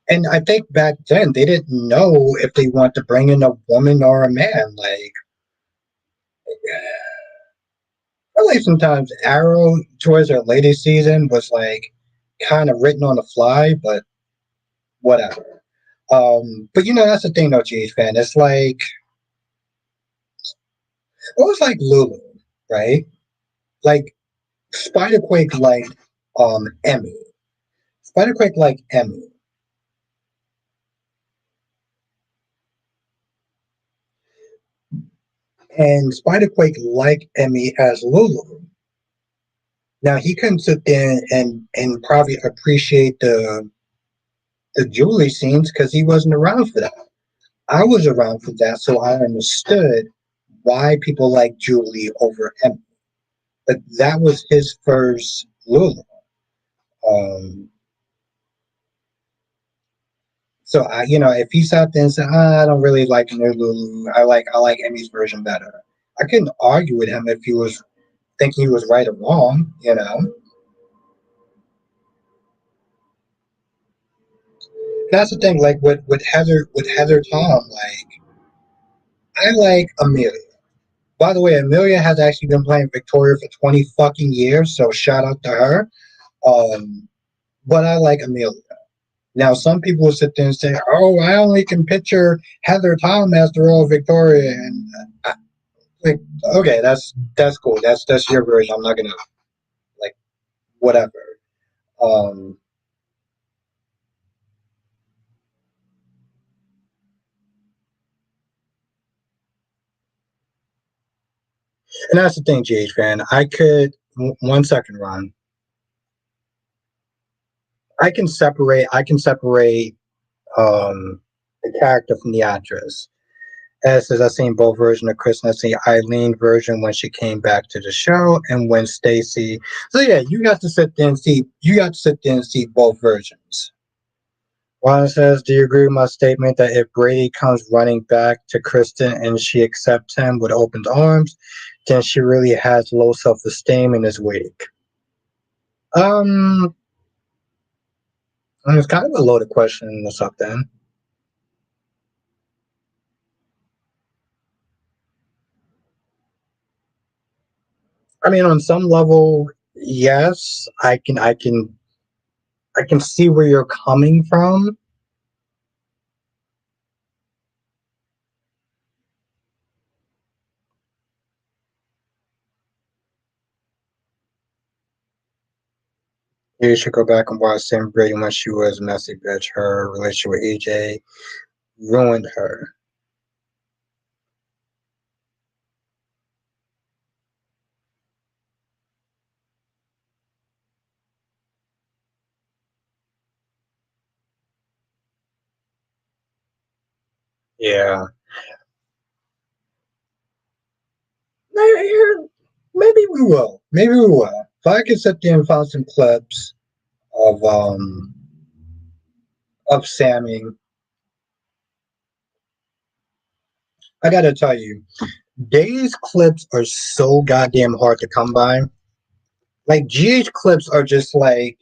and I think back then they didn't know if they want to bring in a woman or a man. Like really, sometimes Arrow towards their latest season was like kind of written on the fly, but whatever. But that's the thing though, GH fan. It's like it was like Lulu, right? Like Spiderquake like Emmy. Spiderquake like Emmy. And Spiderquake like Emmy as Lulu. Now he couldn't sit there and probably appreciate the Julie scenes because he wasn't around for that. I was around for that, so I understood why people like Julie over Emmy. But that was his first Lulu. Um, So if he sat there and said, I don't really like New Lulu, I like Emmy's version better. I couldn't argue with him if he was thinking he was right or wrong. That's the thing, like with Heather Tom, like I like Amelia. By the way, Amelia has actually been playing Victoria for 20 fucking years, so shout out to her. Um, but I like Amelia. Now, some people will sit there and say, "Oh, I only can picture Heather Tom as the role of Victoria," and like, okay, that's cool. That's your version. I'm not gonna like whatever. Um, and that's the thing, GH fan. I could 1 second, Ron. I can separate the character from the actress. As I've seen both versions of Kristen. I've seen Eileen version when she came back to the show, and when Stacy. So yeah, you got to sit there and see both versions. Ron says, "Do you agree with my statement that if Brady comes running back to Kristen and she accepts him with open arms, then she really has low self-esteem and is weak?" Um, it's kind of a loaded question or something. I mean, on some level, yes, I can see where you're coming from. You should go back and watch Sam Brady when she was a messy bitch. Her relationship with AJ ruined her. Yeah. Maybe maybe we will. Maybe we will. If I could sit there and find some clips of Sammy, I gotta tell you, Days clips are so goddamn hard to come by. Like GH clips are just like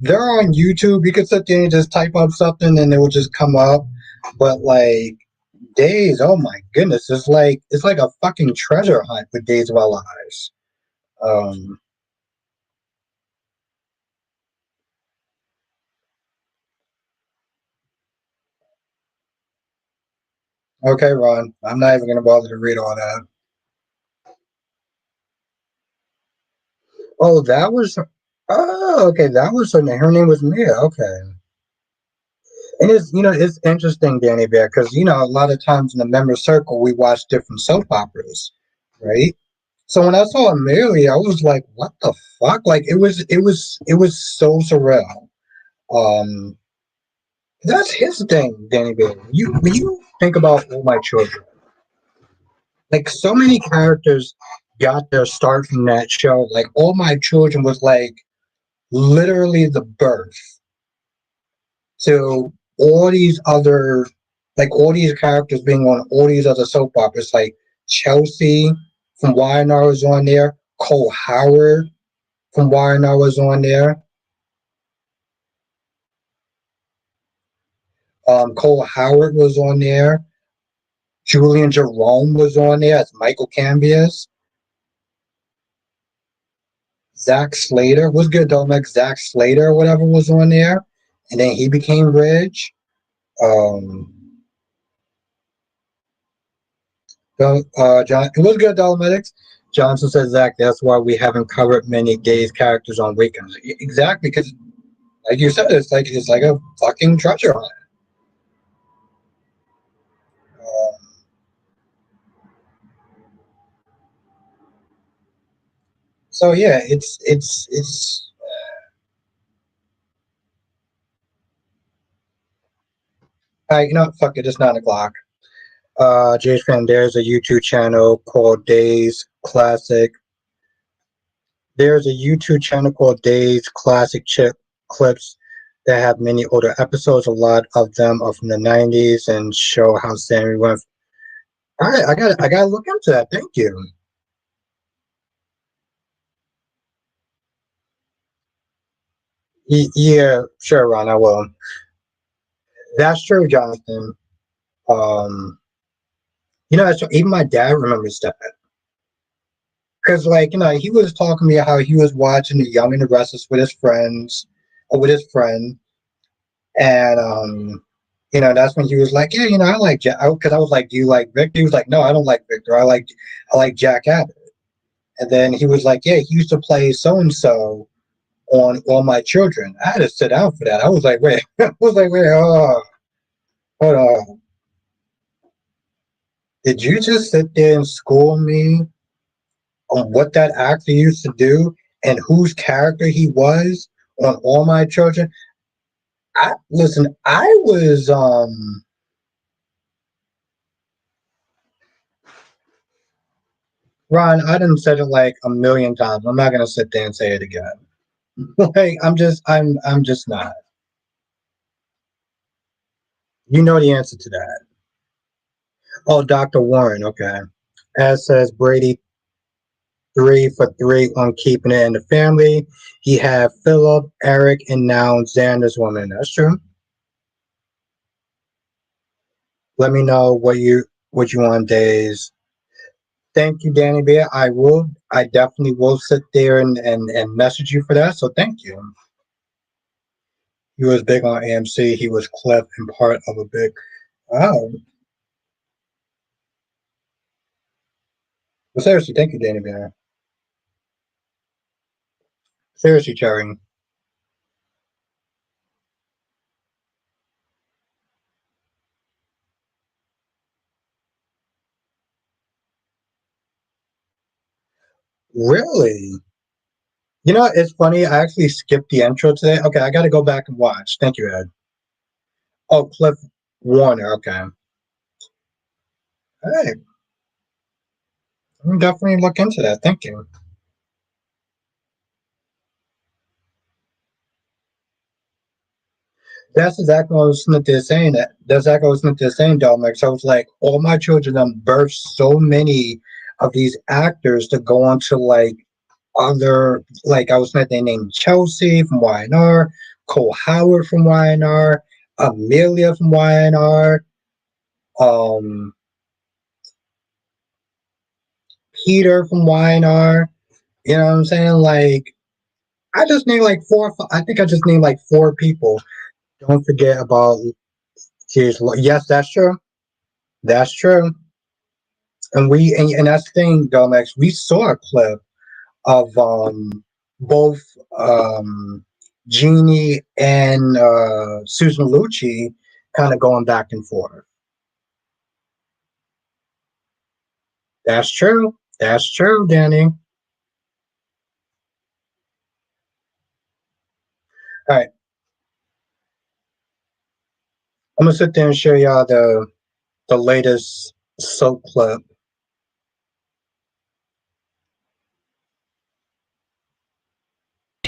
they're on YouTube. You can sit there and just type up something and it will just come up. But like Days, oh my goodness, it's like a fucking treasure hunt with Days of Our Lives. Um, okay, Ron, I'm not even gonna bother to read all that. Oh, that was. Oh, okay, that was her name. Her name was Mia. Okay. And it's interesting, Danny Bear, because a lot of times in the member circle we watch different soap operas, right? So when I saw Amelia, I was like, "What the fuck?" Like it was so surreal. Um, that's his thing, Danny Bear. When you think about All My Children, like so many characters got their start from that show. Like All My Children was like literally the birth to all these other, like all these characters being on all these other soap operas. Like Chelsea from YNR was on there. Cole Howard from YNR was on there. Cole Howard was on there. Julian Jerome was on there as Michael Cambias. Zach Slater was good though. Like Zach Slater or whatever was on there, and then he became Ridge. Um, John, it was good Dolomitics. Johnson says, Zach, that's why we haven't covered many gays characters on weekends. Exactly, because like you said, it's like a fucking treasure hunt. Um, so yeah, it's. Fuck it, it's 9 o'clock. James fan, there's a YouTube channel called Days Classic. There's a YouTube channel called Days Classic Chip Clips that have many older episodes. A lot of them are from the '90s and show how Sammy went. All right, I gotta look into that. Thank you. Yeah, sure, Ron. I will. That's true, Jonathan. Um, that's even my dad remembers that because, like, he was talking to me how he was watching The Young and the Restless with his friends, or with his friend, and that's when he was like, yeah, I like Jack, because I was like, do you like Victor? He was like, no, I don't like Victor. I like Jack Abbott. And then he was like, yeah, he used to play so and so on All My Children. I had to sit down for that. I was like, wait, hold on. Did you just sit there and school me on what that actor used to do and whose character he was on All My Children? I listen. I was Ron. I done said it like a million times. I'm not gonna sit there and say it again. Like I'm just not. You know the answer to that. Oh, Dr. Warren. Okay. As says Brady 3 for 3 on keeping it in the family. He had Philip, Eric, and now Xander's woman. That's true. Let me know what you want days. Thank you, Danny Bear. I will. I definitely will sit there and message you for that. So thank you. He was big on AMC. He was Cliff and part of a big. Oh, well, seriously, thank you, Danny Bear. Seriously, Cherry. Really? It's funny. I actually skipped the intro today. Okay, I got to go back and watch. Thank you, Ed. Oh, Cliff Warner. Okay. All right. I'm definitely look into that. Thank you. That's exactly what I was listening to saying. That's exactly what I was listening to saying, Dominic. So I was like, all my children birthed so many of these actors to go on to like other, like I was listening, they named Chelsea from YNR, Cole Howard from YNR, Amelia from YNR, um, Peter from YNR. You know what I'm saying? Like, I just named like four. I think I just named like four people. Don't forget about. Yes, that's true. That's true. And that's the thing, Domex. We saw a clip of both Jeannie and Susan Lucci. kind of going back and forth. That's true. That's true, Danny. All right, I'm gonna sit there and show y'all the latest soap clip.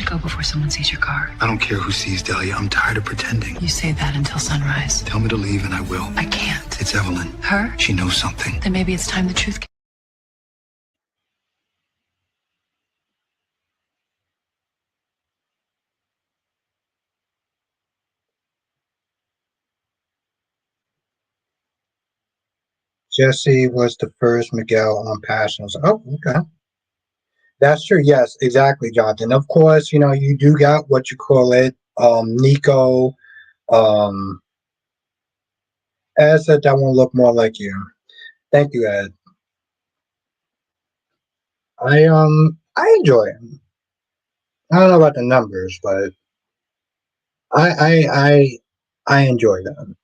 Go before someone sees your car. I don't care who sees Dahlia. I'm tired of pretending. You say that until sunrise. Tell me to leave and I will. I can't. It's Evelyn. Her? She knows something. Then maybe it's time the truth came. Jesse was the first Miguel on Passions. Oh, okay. That's true. Yes, exactly, Jonathan. Of course, you do got what you call it. Nico. Um, Ed said that won't look more like you. Thank you, Ed. I enjoy it. I don't know about the numbers, but I I I I enjoy them.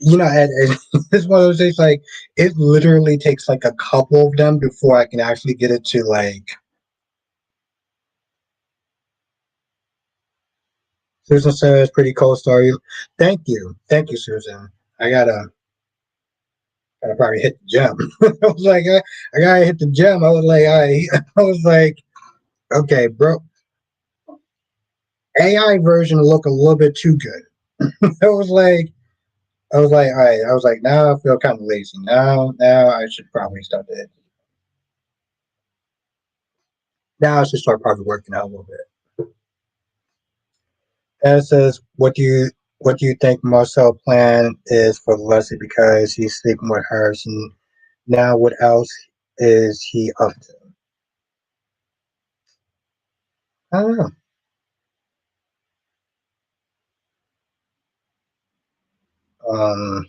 And it's one of those things like it literally takes like a couple of them before I can actually get it to like. Susan says pretty cool story. Thank you, Susan. I gotta probably hit the gym. I was like, I gotta hit the gym. I was like, I was like, okay, bro. AI version look a little bit too good. I was like, all right. I was like, now I feel kind of lazy. Now I should probably start it. Now I should start probably working out a little bit. And it says, what do you think Marcel plan is for Leslie because he's sleeping with her? And now what else is he up to? I don't know. Um,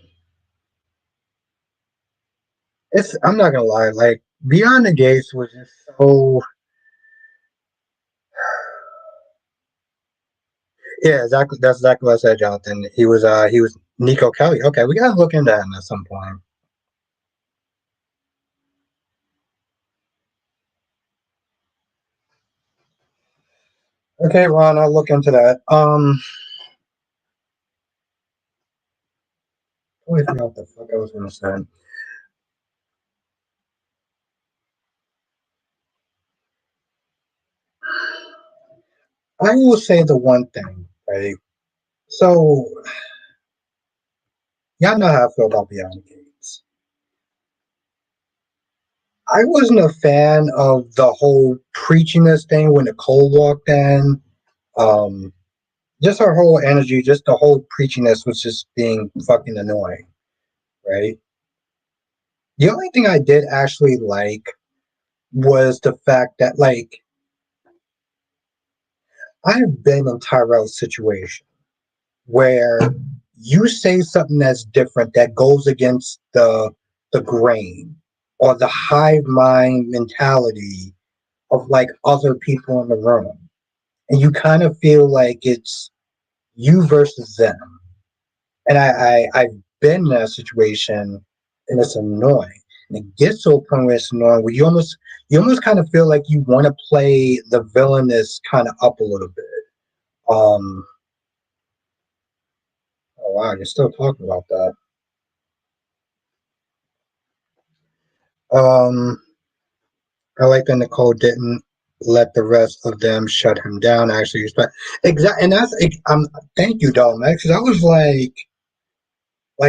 I'm not gonna lie, like Beyond the Gates was just so. Yeah, exactly. That's exactly what I said, Jonathan. He was Nico Kelly. Okay, we gotta look into that at some point. Okay, Ron, I'll look into that. I forgot what the fuck I was gonna say. I will say the one thing, right? So y'all know how I feel about Beyond the Gates. I wasn't a fan of the whole preachiness thing when Nicole walked in. Um, just her whole energy, just the whole preachiness was just being fucking annoying, right? The only thing I did actually like was the fact that, like, I've been in Tyrell's situation where you say something that's different that goes against the grain or the hive mind mentality of like other people in the room, and you kind of feel like it's you versus them. And I've been in a situation, and it's annoying. And it gets to a point where it's annoying where you almost kind of feel like you want to play the villainous kind of up a little bit. Um, oh wow, you're still talking about that. Um, I like that Nicole didn't let the rest of them shut him down. Actually, respect exactly, and that's thank you, Dom. Because I was like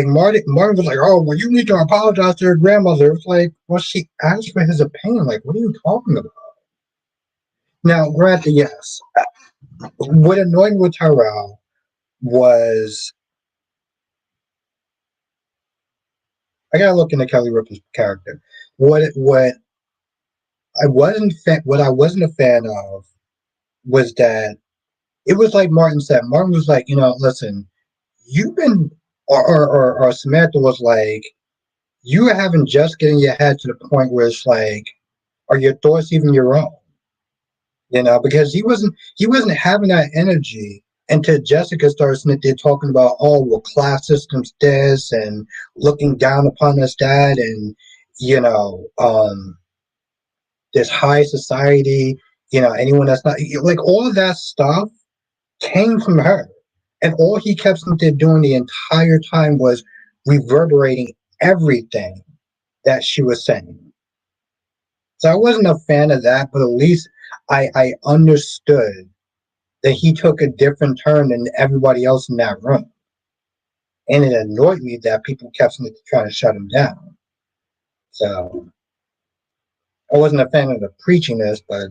Martin was like, oh, well, you need to apologize to your grandmother. It's like, well, she asked for his opinion. Like, what are you talking about? Now, granted, yes, what annoyed me with Tyrell was I gotta look into Kelly Ripa's character. What I wasn't a fan of was that it was like Martin said. Martin was like, listen, you've been, or Samantha was like, you haven't just getting your head to the point where it's like, are your thoughts even your own? Because he wasn't having that energy Until Jessica starts sitting there talking about, oh, well, class systems this and looking down upon us that, and you know, this high society, anyone that's not like all of that stuff came from her. And all he kept sitting there doing the entire time was reverberating everything that she was saying. So I wasn't a fan of that, but at least I understood that he took a different turn than everybody else in that room. And it annoyed me that people kept trying to shut him down. So I wasn't a fan of the preachiness, but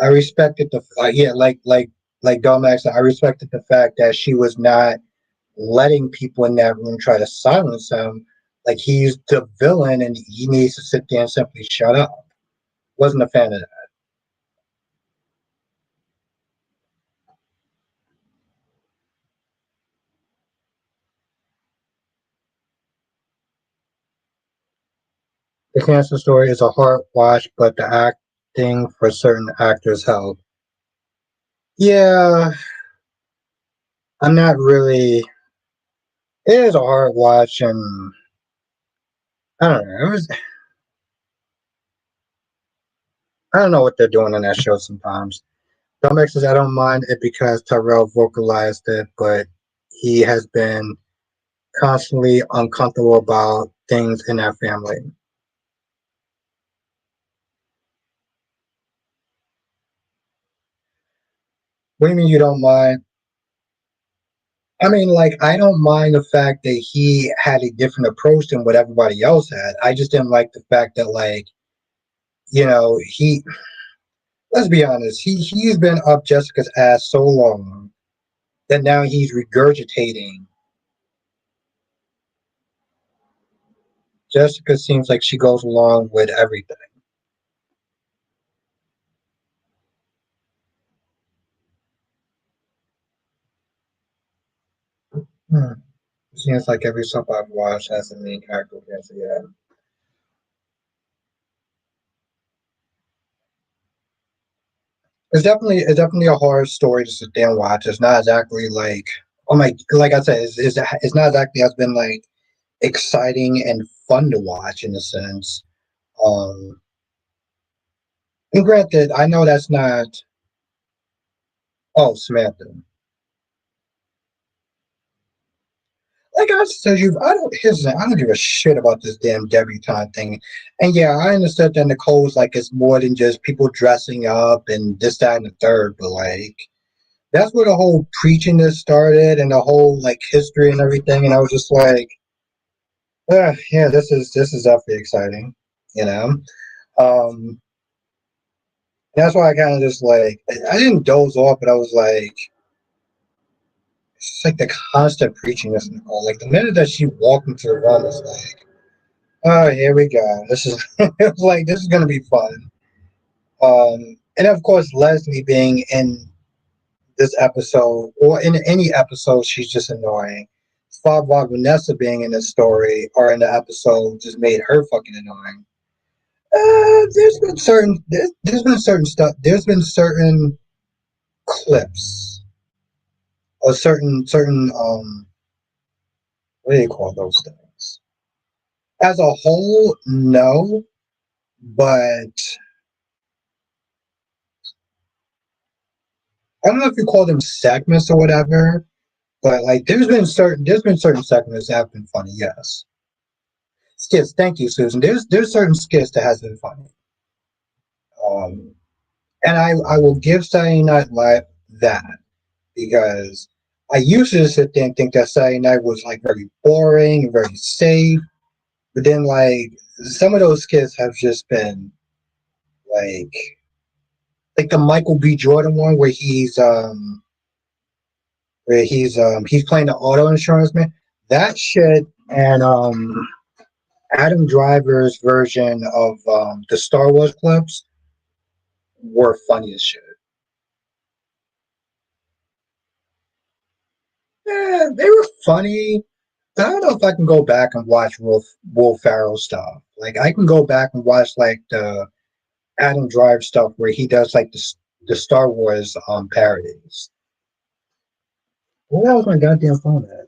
I respected the yeah, like Domax. I respected the fact that she was not letting people in that room try to silence him. Like he's the villain, and he needs to sit there and simply shut up. Wasn't a fan of that. The cancer story is a hard watch, but the acting for certain actors held. Yeah, I'm not really. It is a hard watch, and I don't know. I don't know what they're doing on that show sometimes. Domex says I don't mind it because Tyrell vocalized it, but he has been constantly uncomfortable about things in our family. What do you mean you don't mind? I mean, like, I don't mind the fact that he had a different approach than what everybody else had. I just didn't like the fact that, like, he, let's be honest, he's been up Jessica's ass so long that now he's regurgitating. Jessica seems like she goes along with everything. Hmm. Seems like every soap I've watched has a main character cancer. Yeah, it's definitely a horror story to sit there and watch. It's not exactly like, oh my, like I said, it's not exactly has been like exciting and fun to watch in a sense. Um, and granted, I know that's not. Oh, Samantha. Like I said, I don't. Here's the thing, I don't give a shit about this damn debutante thing. And yeah, I understand that Nicole's like it's more than just people dressing up and this, that, and the third. But like, that's where the whole preaching started and the whole like history and everything. And I was just like, yeah, this is definitely exciting. You know. Um, that's why I kind of just like I didn't doze off, but I was like, it's like the constant preaching this Nicole. Like the minute that she walked into the room, it's like, oh, here we go. This is it was like this is gonna be fun. And of course, Leslie being in this episode or in any episode, she's just annoying. Father Vanessa being in the story or in the episode just made her fucking annoying. There's been certain stuff. There's been certain clips or certain what do you call those things? As a whole, no, but I don't know if you call them segments or whatever. But like, there's been certain segments that have been funny. Yes, skits. Thank you, Susan. There's certain skits that has been funny. Um, and I will give Saturday Night Live that because I used to sit there and think that Saturday Night was like very boring and very safe. But then like some of those skits have just been like like the Michael B. Jordan one where he's playing the auto insurance man. That shit and Adam Driver's version of the Star Wars clips were funny as shit. Yeah, they were funny. But I don't know if I can go back and watch Will Ferrell stuff. Like I can go back and watch like the Adam Driver stuff where he does like the Star Wars parodies. Where was my goddamn phone at?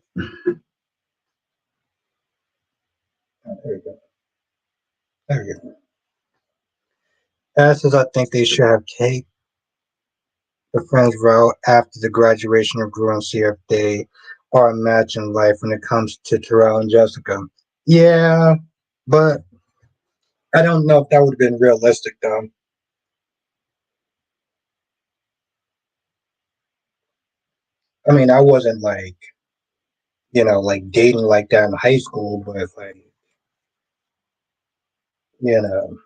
Oh, there we go. There we go. As I think they should have take the friends route after the graduation of Drew and see if they are a match in life when it comes to Terrell and Jessica. Yeah, but I don't know if that would have been realistic though. I mean, I wasn't like, like dating like that in high school, but like, you know,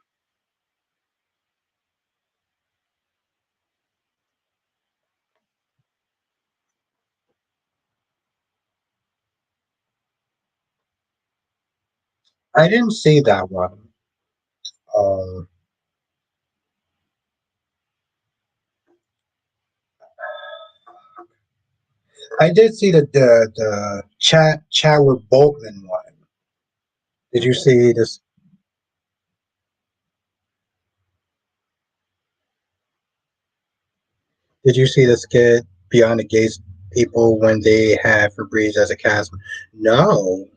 I didn't see that one. Um, I did see the Chadwick Boseman one. Did you see this? Did you see the skit Beyond the Gates people when they had Febreze as a cast? No,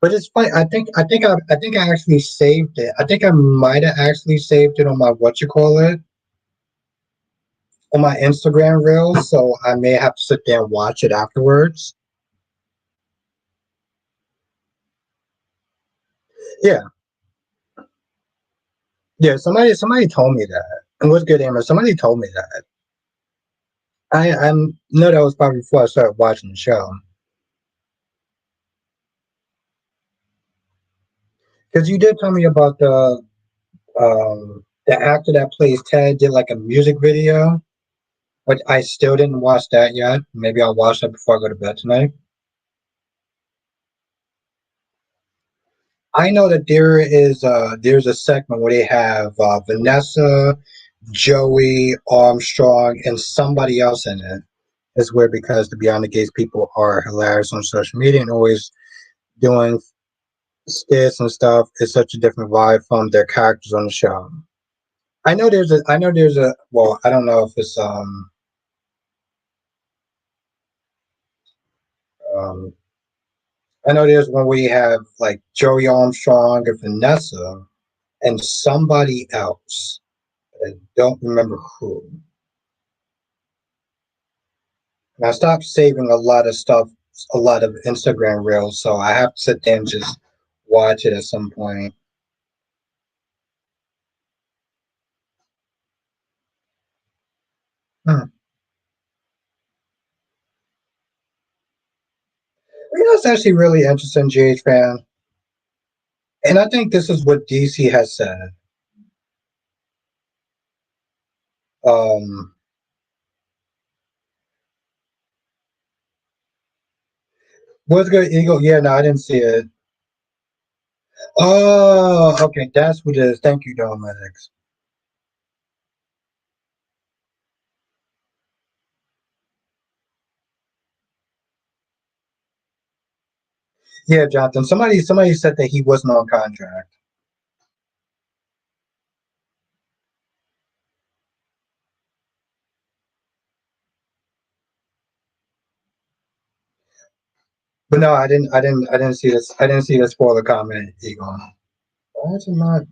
but it's funny. I actually saved it. I think I might have actually saved it on my what you call it on my Instagram reel. So I may have to sit there and watch it afterwards. Yeah, yeah. Somebody told me that. And what's good, Amber? Somebody told me that. I know that was probably before I started watching the show because you did tell me about the actor that plays Ted did like a music video, but I still didn't watch that yet. Maybe I'll watch that before I go to bed tonight. I know that there's a segment where they have Vanessa, Joey, Armstrong, and somebody else in it. It's weird because the Beyond the Gates people are hilarious on social media and always doing skits and stuff. It's such a different vibe from their characters on the show. I know there's a well, I don't know if it's um I know there's one where you have like Joey Armstrong and Vanessa and somebody else. I don't remember who. And I stopped saving a lot of stuff, a lot of Instagram reels, so I have to sit there and just watch it at some point. Hmm. It's actually really interesting, GH fan. And I think this is what DC has said. Um, what's good, Eagle? Yeah, no, I didn't see it. Oh, okay, that's what it is. Thank you, Dominics. Yeah, Jonathan. Somebody said that he wasn't on contract. But no, I didn't see this. I didn't see the spoiler comment, Eagle. Why is it not?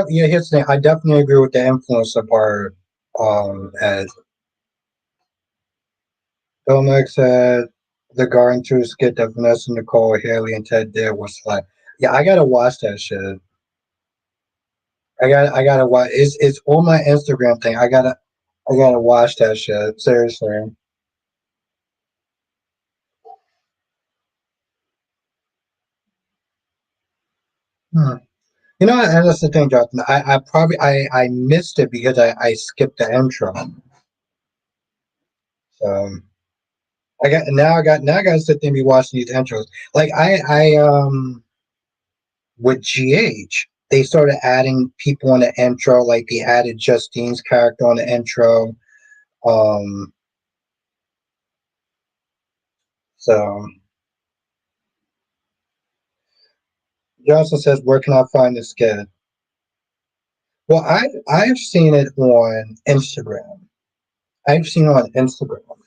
Yeah, here's the thing. I definitely agree with the influencer part. As Dominic said, the Garden Tour skit that Vanessa Nicole, Haley, and Ted did was like, yeah, I gotta watch that shit. I gotta watch. It's on my Instagram thing. I gotta watch that shit. Seriously. Hmm. And that's the thing, Jonathan. I probably I missed it because I skipped the intro. So I got to sit there and be watching these intros. Like I with GH, they started adding people on the intro. Like they added Justine's character on the intro. Um, So Johnson says, "Where can I find this kid?" Well, I've seen it on Instagram. I've seen it on Instagram.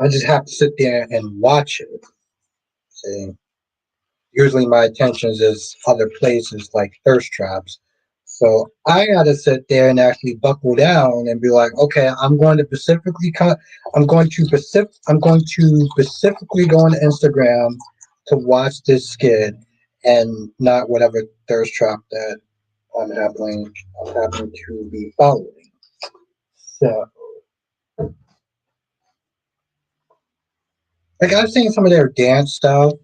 I just have to sit there and watch it. See, usually my attention is other places like thirst traps. So I gotta sit there and actually buckle down and be like, okay, I'm going to specifically go on Instagram to watch this skit and not whatever thirst trap that I'm happening to be following. So like I've seen some of their dance stuff.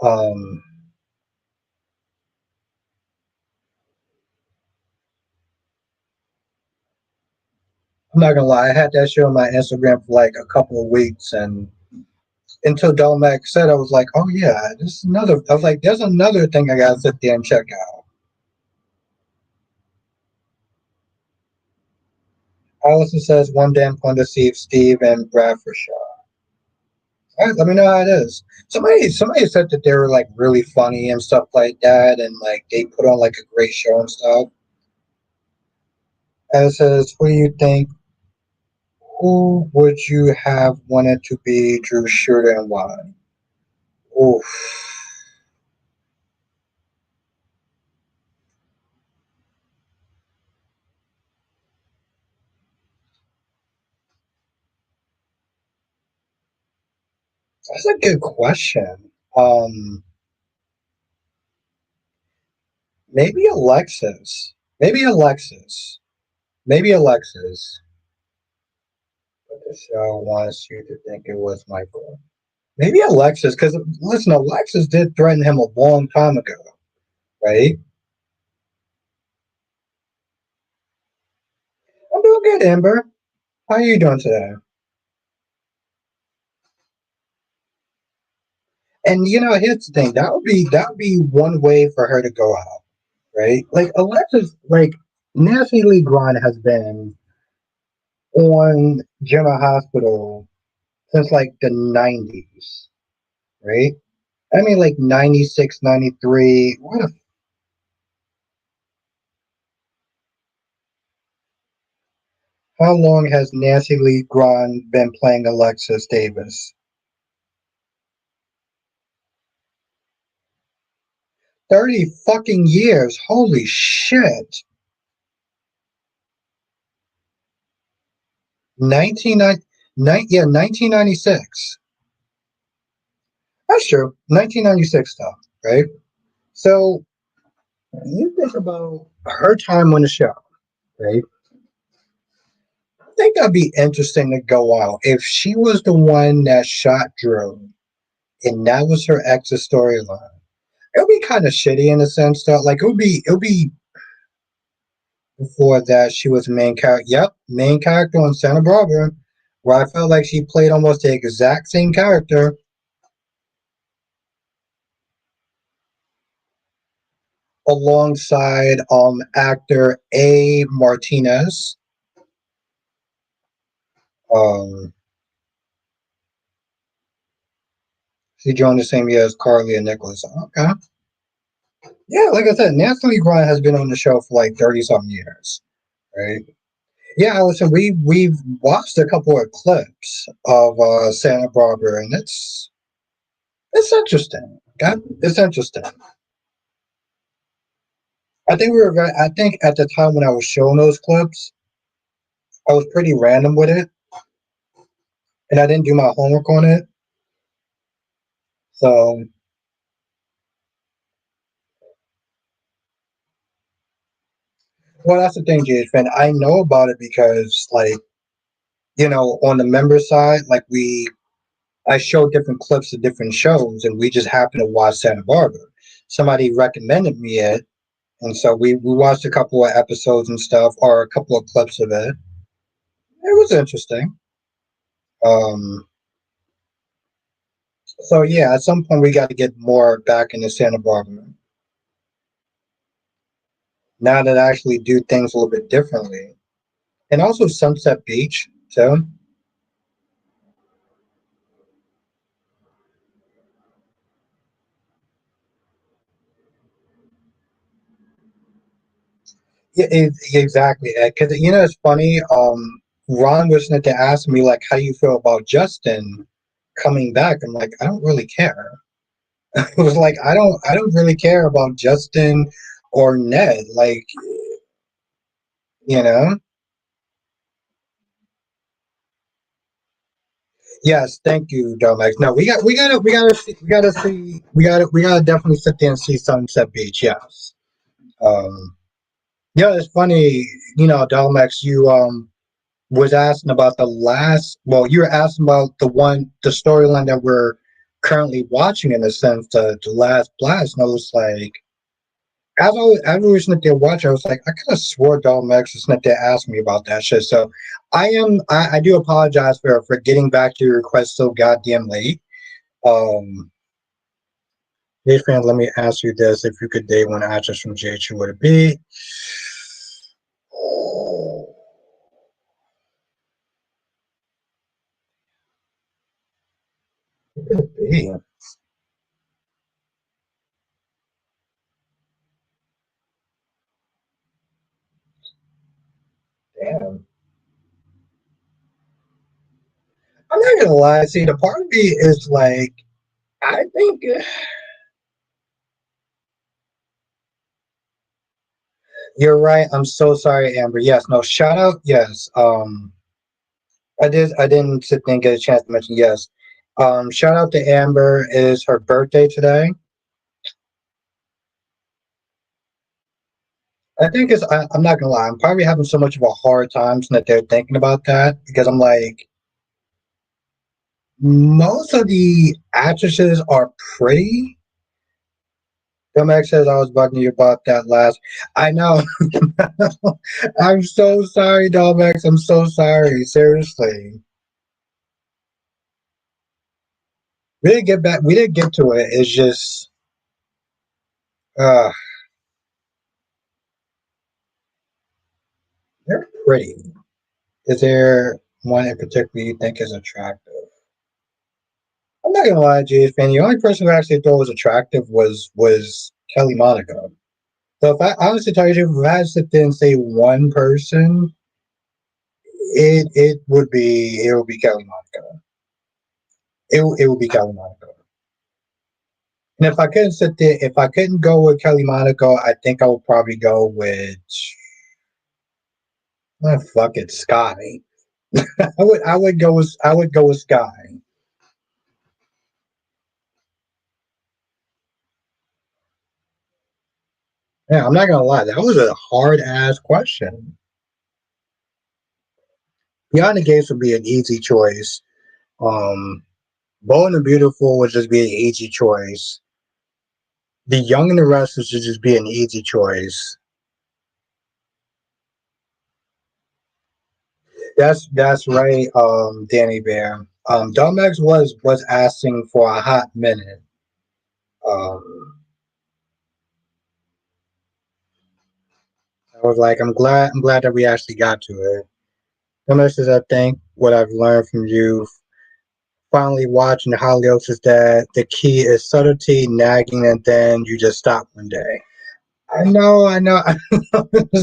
Um, I'm not gonna lie, I had that show on my Instagram for like a couple of weeks, and until Dolmac said, I was like, oh yeah, this is another. I was like, there's another thing I gotta sit there and check out. Allison says, one day I'm going to see Steve and Bradford show. All right, let me know how it is. Somebody said that they were like really funny and stuff like that, and like they put on like a great show and stuff. And it says, who do you think? Who would you have wanted to be Drew Shooter and why? Oof, that's a good question. Maybe Alexis. Maybe Alexis. Maybe Alexis. But the show wants you to think it was Michael. Maybe Alexis, because listen, Alexis did threaten him a long time ago, right? I'm doing good, Amber. How are you doing today? And here's the thing. That would be one way for her to go out, right? Like Alexis, like Nancy Lee Grant has been on General Hospital since like the 90s, right? I mean, like 96, 93. How long has Nancy Lee Grant been playing Alexis Davis? 30 fucking years. Holy shit. 19, yeah, 1996. That's true. 1996 stuff, right? So you think about her time on the show, right? I think that'd be interesting to go out if she was the one that shot Drew and that was her ex's storyline. It would be kind of shitty in a sense, though. Like it would be before that she was main character. Yep, main character on Santa Barbara, where I felt like she played almost the exact same character alongside actor A. Martinez. Um, she joined the same year as Carly and Nicholas. Okay. Yeah, like I said, Natalie Grant has been on the show for like 30 something years, right? Yeah, listen, we've watched a couple of clips of Santa Barbara, and it's interesting. Okay? It's interesting. I think at the time when I was showing those clips, I was pretty random with it, and I didn't do my homework on it. So, well, that's the thing, Jade Fan. I know about it because, like, on the member side, like I show different clips of different shows, and we just happened to watch Santa Barbara. Somebody recommended me it, and so we watched a couple of episodes and stuff, or a couple of clips of it. It was interesting. Um, so yeah, at some point we got to get more back into Santa Barbara. Now that I actually do things a little bit differently, and also Sunset Beach too. Yeah, exactly. Because it's funny. Ron was to ask me like, "How do you feel about Justin coming back?" I'm like, "I don't really care." It was like, I don't really care about Justin or Ned. Like, you know. Yes, thank you, Domex. No, we gotta definitely sit there and see Sunset Beach. Yes. Um. Yeah, it's funny. Domex, you was asking about the last. Well, you were asking about the storyline that we're currently watching, in a sense, the last blast. And I was like, as we were sitting there watching, I was like, I could have swore Domex was sitting there asking me about that shit. So I do apologize for getting back to your request so goddamn late. Um, hey fan, let me ask you this: if you could date one actress from GH, who would it be? Who could it be? Damn. I'm not gonna lie. See, the part of me is like, I think you're right. I'm so sorry, Amber. Yes, no, shout out. Yes. I didn't sit there and get a chance to mention yes. Shout out to Amber. It is her birthday today. I think I'm not gonna lie. I'm probably having so much of a hard time that they're thinking about that because I'm like, most of the actresses are pretty. Max says I was bugging you about that last. I know. I'm so sorry, Domex. I'm so sorry. Seriously. We didn't get back. We didn't get to it. It's just, uh, they're pretty. Is there one in particular you think is attractive? I'm not gonna lie, JS fan. The only person who actually thought was attractive was Kelly Monaco. So if I honestly tell you, if I had to sit there and say one person, it would be Kelly Monaco. It would be Kelly Monaco. And if I couldn't go with Kelly Monaco, I think I would probably go with, fuck it, Sky. I would go with Sky. Yeah, I'm not gonna lie, that was a hard ass question. Beyond the Gates would be an easy choice. Um, Bold and the Beautiful would just be an easy choice. The Young and the Restless should just be an easy choice. That's right, Danny Bear. Domex was asking for a hot minute. Um, I was like, I'm glad that we actually got to it. Domex says, I think what I've learned from you finally watching Hollyoaks is that the key is subtlety, nagging, and then you just stop one day. I know, I'm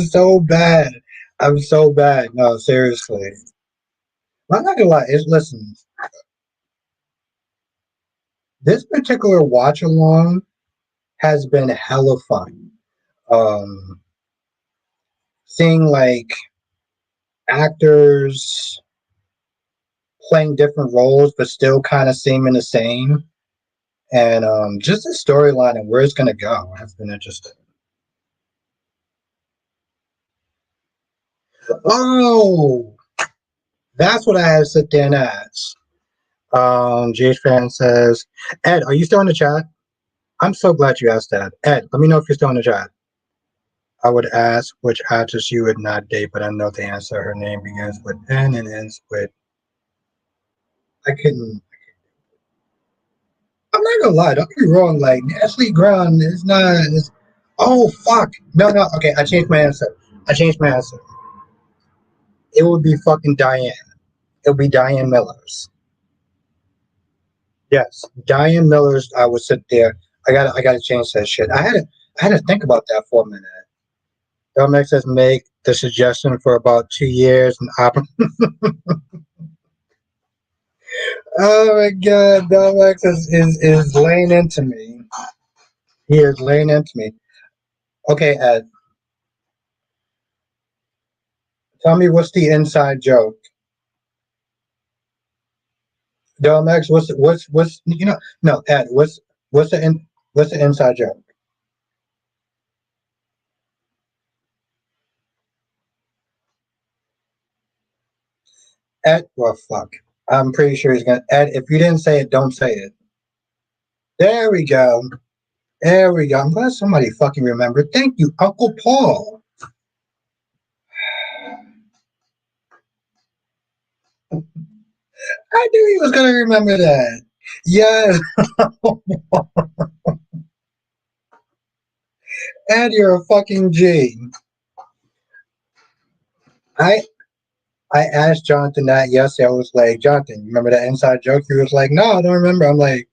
so bad. I'm so bad. No, seriously. I'm not gonna lie. Listen, this particular watch along has been hella fun. Um, Seeing like actors playing different roles, but still kind of seeming the same, and just the storyline and where it's gonna go has been interesting. Oh, that's what I had to sit there and ask. GH fan says, Ed, are you still in the chat? I'm so glad you asked that. Ed, let me know if you're still in the chat. I would ask which actress you would not date, but I know the answer. Her name begins with N and ends with. I couldn't. I'm not gonna lie. Don't get me wrong. Like Ashley Brown is not. Oh fuck! No, no. Okay, I changed my answer. I changed my answer. It would be fucking Diane. It would be Diane Miller's. Yes, Diane Miller's. I would sit there. I gotta change that shit. I had to think about that for a minute. Domex has made the suggestion for about 2 years, and oh my god, Domex is laying into me. He is laying into me. Okay, Ed, tell me what's the inside joke. Domex, what's no Ed, what's what's the inside joke? Ed, well, fuck. I'm pretty sure he's gonna. Ed, if you didn't say it, don't say it. There we go. There we go. I'm glad somebody fucking remembered. Thank you, Uncle Paul. I knew he was gonna remember that. Yes, Ed, you're a fucking G. I I asked Jonathan that yesterday. I was like, Jonathan, you remember that inside joke? He was like, No, I don't remember. I'm like,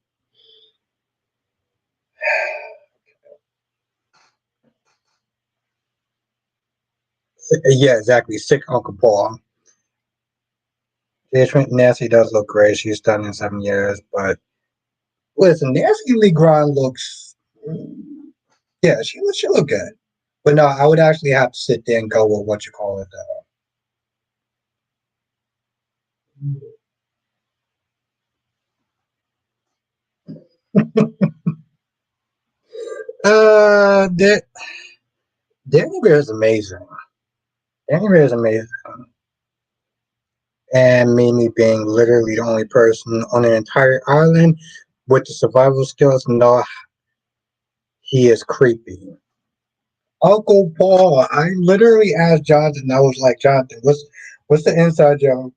yeah, exactly. Sick Uncle Paul. Nancy does look great. She's done in 7 years, but listen, Nancy Lee Grind looks. Yeah, she look good. But no, I would actually have to sit there and go with what you call it. That Danny Bear is amazing. Danny Bear is amazing, and Mimi being literally the only person on the entire island with the survival skills. No, he is creepy. Uncle Paul. I literally asked Jonathan. I was like, Jonathan, what's the inside joke?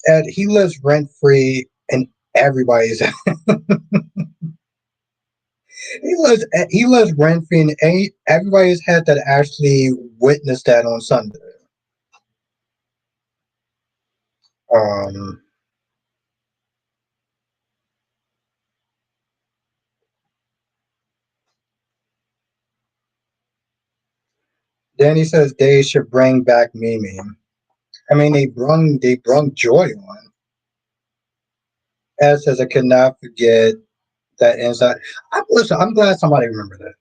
And he lives rent free in everybody's. He lives rent free in everybody's head that actually witnessed that on Sunday. Um, Danny says they should bring back Mimi. I mean, they brung Joy on. Ed says I could not forget that inside. Listen, I'm glad somebody remembered that.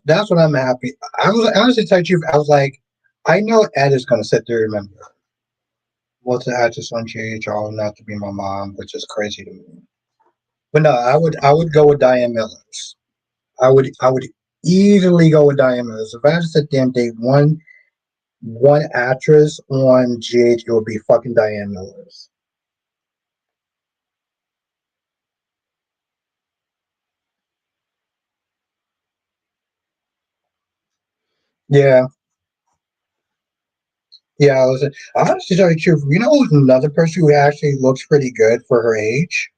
That's what I'm happy. I was honestly tell you, I was like, I know Ed is gonna sit there and remember. What's the actress on GHR not to be my mom, which is crazy to me. But no, I would go with Diane Miller's. I would easily go with Diane Miller's. If I had to sit there and date one actress on GH, it would be fucking Diane Miller's. Yeah, yeah. I honestly tell you the truth. You know who's another person who actually looks pretty good for her age?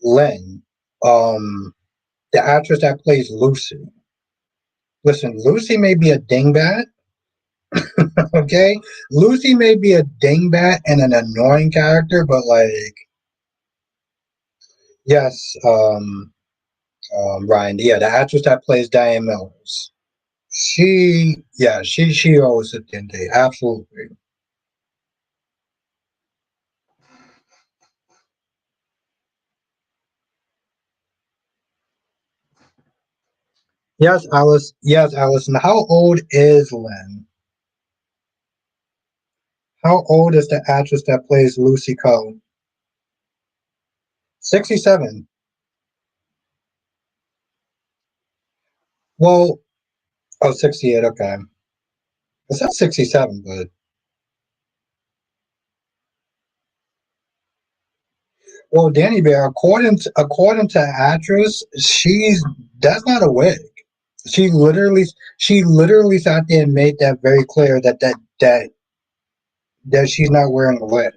Lynn. The actress that plays Lucy. Listen, Lucy may be a dingbat, okay? Lucy may be a dingbat and an annoying character, but like, yes, Ryan, yeah, the actress that plays Diane Mills. She always at the end of the day, absolutely. Yes, Alice. Yes, Alice. And how old is Lynn? How old is the actress that plays Lucy Coe? 67. Well, oh, 68. Okay. It's not 67, but well, Danny Bear, according to actress, she's that's not a wig. She literally she literally sat there and made that very clear that she's not wearing a wig.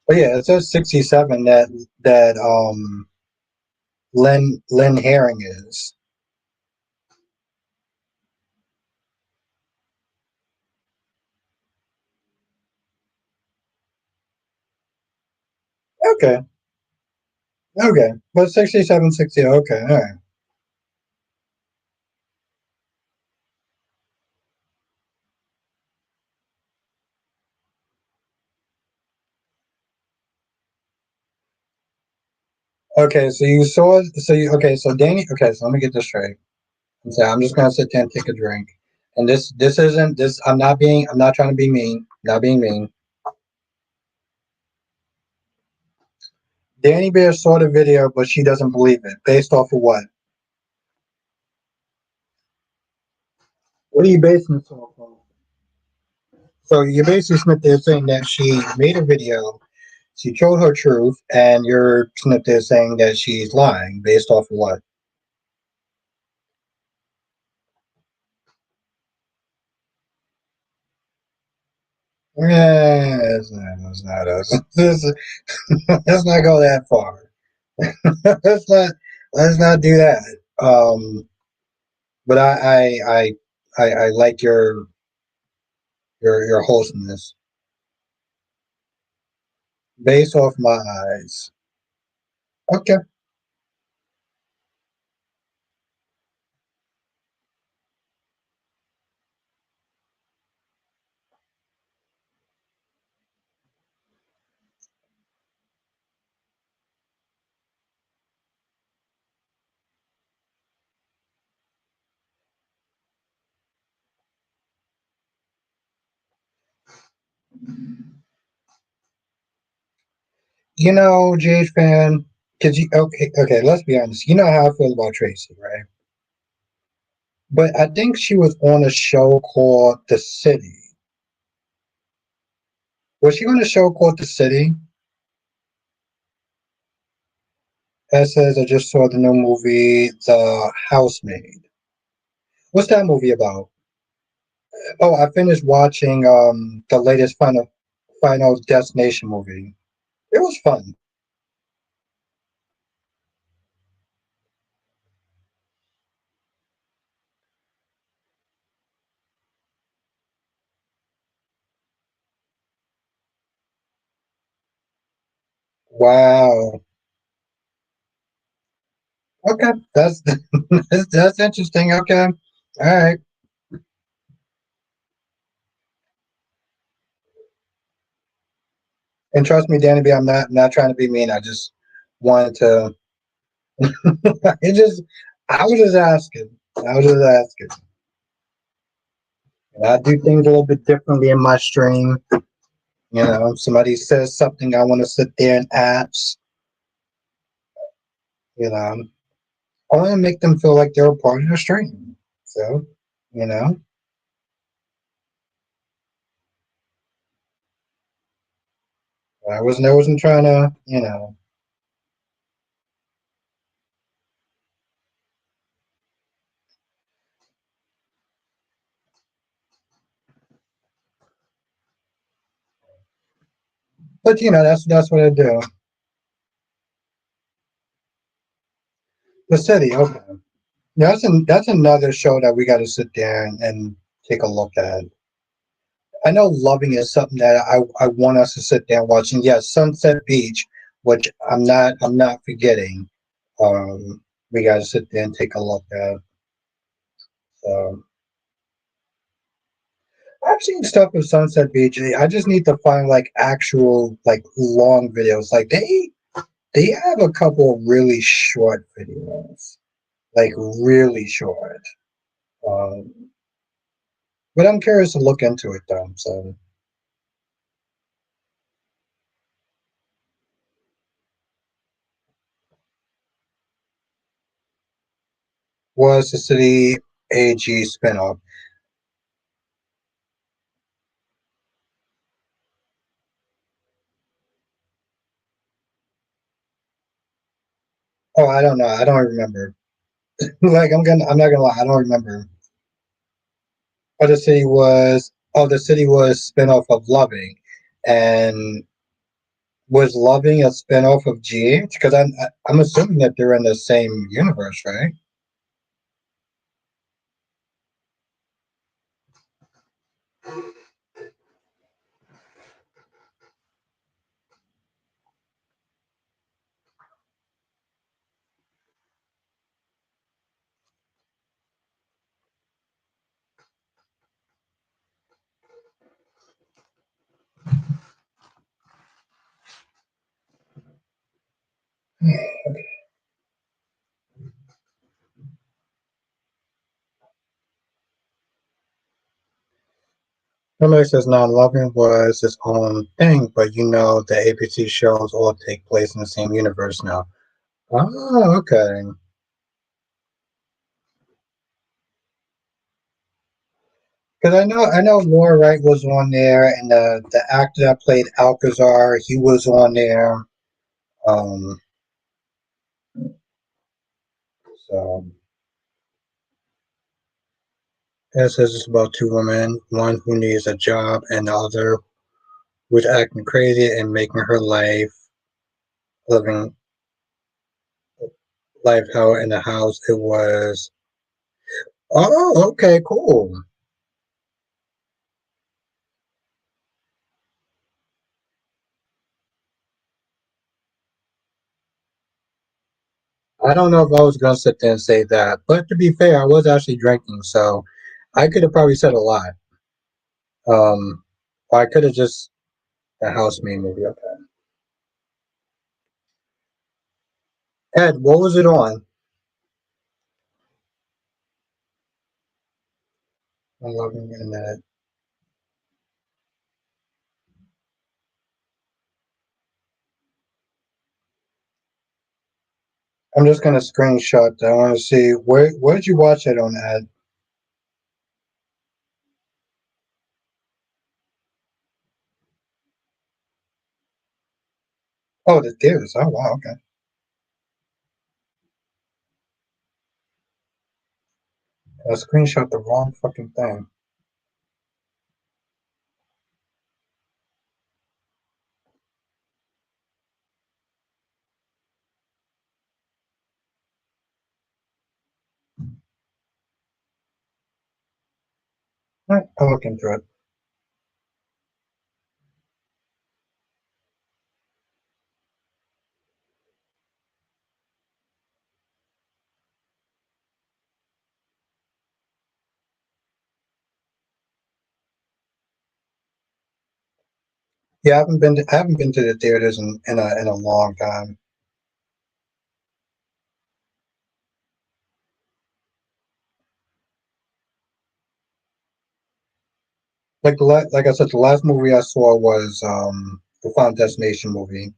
But yeah, it says 67 that Lynn Herring is. Okay. Okay. But 67, 60. Okay. All right. Okay. So you saw. So you. Okay. So Danny. Okay. So let me get this straight. So I'm just gonna sit there and take a drink. And this isn't this. I'm not being. I'm not trying to be mean. Not being mean. Danny Bear saw the video, but she doesn't believe it. Based off of what? What are you basing this off of? So you're basically Smith there saying that she made a video, she told her truth, and you're Smith there saying that she's lying based off of what? Yeah, let's not go that far. let's not let's not do that. But I like your wholesomeness based off my eyes. Okay. You know, JH fan, because you okay, let's be honest. You know how I feel about Tracy, right? But I think she was on a show called The City. Was she on a show called The City? That says I just saw the new movie, The Housemaid. What's that movie about? Oh, I finished watching the latest Final Destination movie. It was fun. Wow. Okay, that's that's interesting. Okay, all right. And trust me, Danny B, I'm not trying to be mean. I just wanted to. It just I was just asking. I was just asking. And I do things a little bit differently in my stream. You know, if somebody says something, I want to sit there and ask. You know, I want to make them feel like they're a part of the stream. So, you know, I wasn't trying to, but that's what I do. The city, okay. That's another show that we got to sit there and take a look at. I know Loving is something that I want us to sit there and watch. And yes, Sunset Beach, which I'm not forgetting. We got to sit there and take a look at. So I've seen stuff with Sunset Beach. I just need to find like actual like long videos. Like they have a couple of really short videos, like really short. Um, but I'm curious to look into it though. So was the City AG spinoff? Oh, I don't know. I don't remember. Like I'm not gonna lie. I don't remember. The city was spinoff of Loving, and was Loving a spinoff of GH? Because I'm assuming that they're in the same universe, right? Remember, it says 9/11 was its own thing, but you know the ABC shows all take place in the same universe now. Oh, okay. Because I know Laura Wright was on there, and the actor that played Alcazar, he was on there. Um, so it says it's about two women, one who needs a job, and the other who's acting crazy and making her living life out in the house. It was oh, okay, cool. I don't know if I was gonna sit there and say that, but to be fair, I was actually drinking, so I could have probably said a lot. Or I could have just the housemaid movie. Okay. Ed, what was it on? I'm logging in that. I'm just gonna screenshot that. I want to see where did you watch it on, Ed? Oh, the theaters. Oh wow, okay. I screenshot the wrong fucking thing. All right, I'll look into it. Yeah, I haven't been to the theaters in a long time. Like I said, the last movie I saw was the Final Destination movie,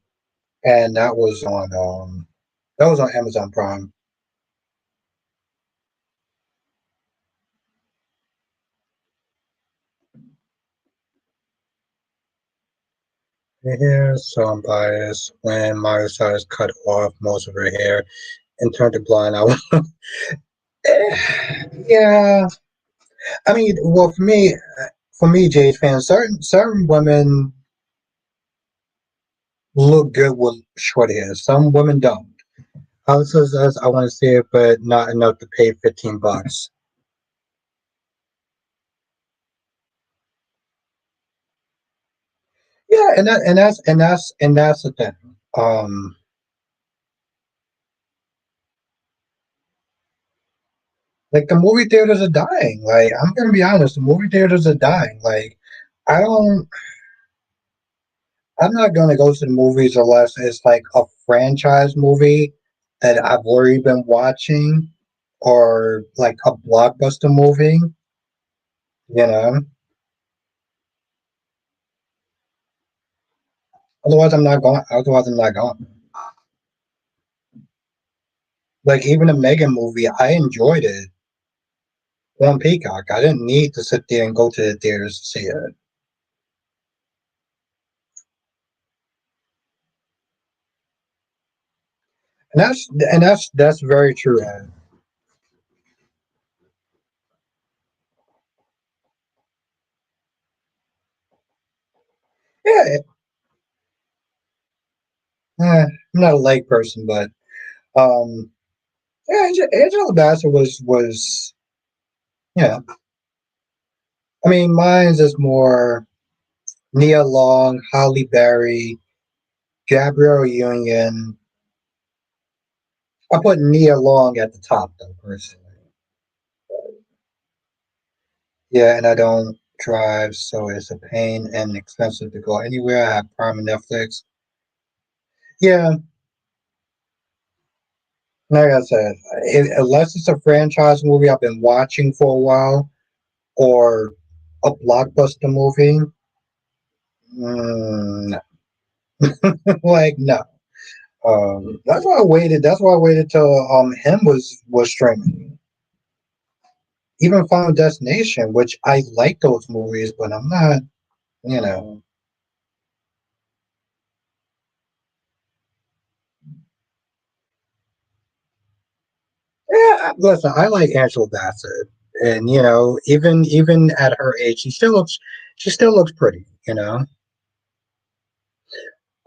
and that was on Amazon Prime. Her hair, so I'm biased. When Miley Cyrus cut off most of her hair and turned it blonde, I was yeah. I mean, well, for me, Jay fan, certain women look good with short hair. Some women don't. Alice says, "I want to see it, but not enough to pay $15." Yeah, and that's the thing. Um, like the movie theaters are dying. Like I'm gonna be honest, the movie theaters are dying. Like I don't. I'm not gonna go to the movies unless it's like a franchise movie that I've already been watching, or like a blockbuster movie. You know. Otherwise, I'm not going. Otherwise, I'm not going. Like even the Megan movie, I enjoyed it on Peacock. I didn't need to sit there and go to the theaters to see it. And that's very true. Ed. Yeah, I'm not a leg person, but um, yeah, Angela Bassett was yeah. I mean, mine's is more Nia Long, Holly Berry, Gabrielle Union. I put Nia Long at the top though, personally. Yeah, and I don't drive, so it's a pain and expensive to go anywhere. I have Prime and Netflix. Yeah, Like I said, unless it's a franchise movie I've been watching for a while or a blockbuster movie, no. Like no. That's why I waited. That's why I waited till him was streaming. Even Final Destination, which I like those movies, but I'm not. You know. Yeah, listen, I like Angela Bassett, and even at her age, she still looks pretty.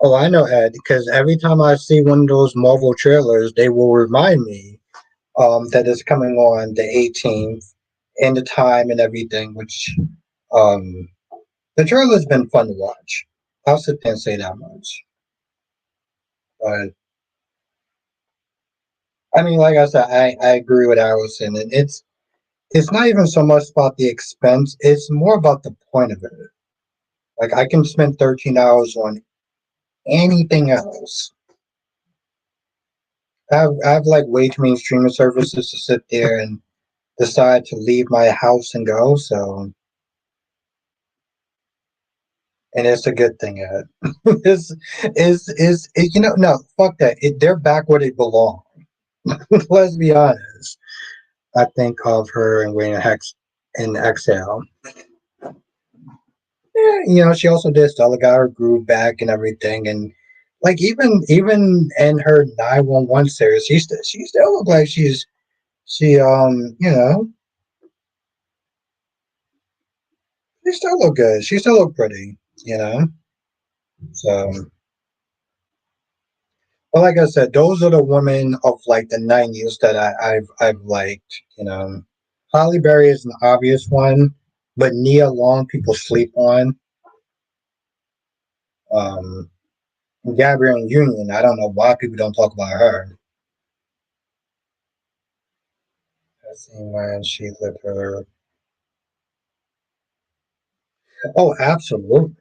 Oh, I know, Ed, because every time I see one of those Marvel trailers, they will remind me that it's coming on the 18th and the time and everything. Which um, the trailer's been fun to watch. I'll sit there and say that much. But I mean, like I said, I agree with Allison, and it's not even so much about the expense; it's more about the point of it. Like I can spend 13 hours on anything else. I have like way too many streaming services to sit there and decide to leave my house and go. So, and it's a good thing. Ed. No, fuck that. They're back where they belong. Let's be honest. I think of her and Wayne Hex in Exhale. Yeah, she also did Stella got her groove back and everything, and like even in her 911 series, she still look like she still look good. She still look pretty, you know. So, but like I said, those are the women of like the '90s that I've liked. Holly Berry is an obvious one, but Nia Long people sleep on. Um, Gabrielle Union, I don't know why people don't talk about her. I see when she lived her. Oh, absolutely.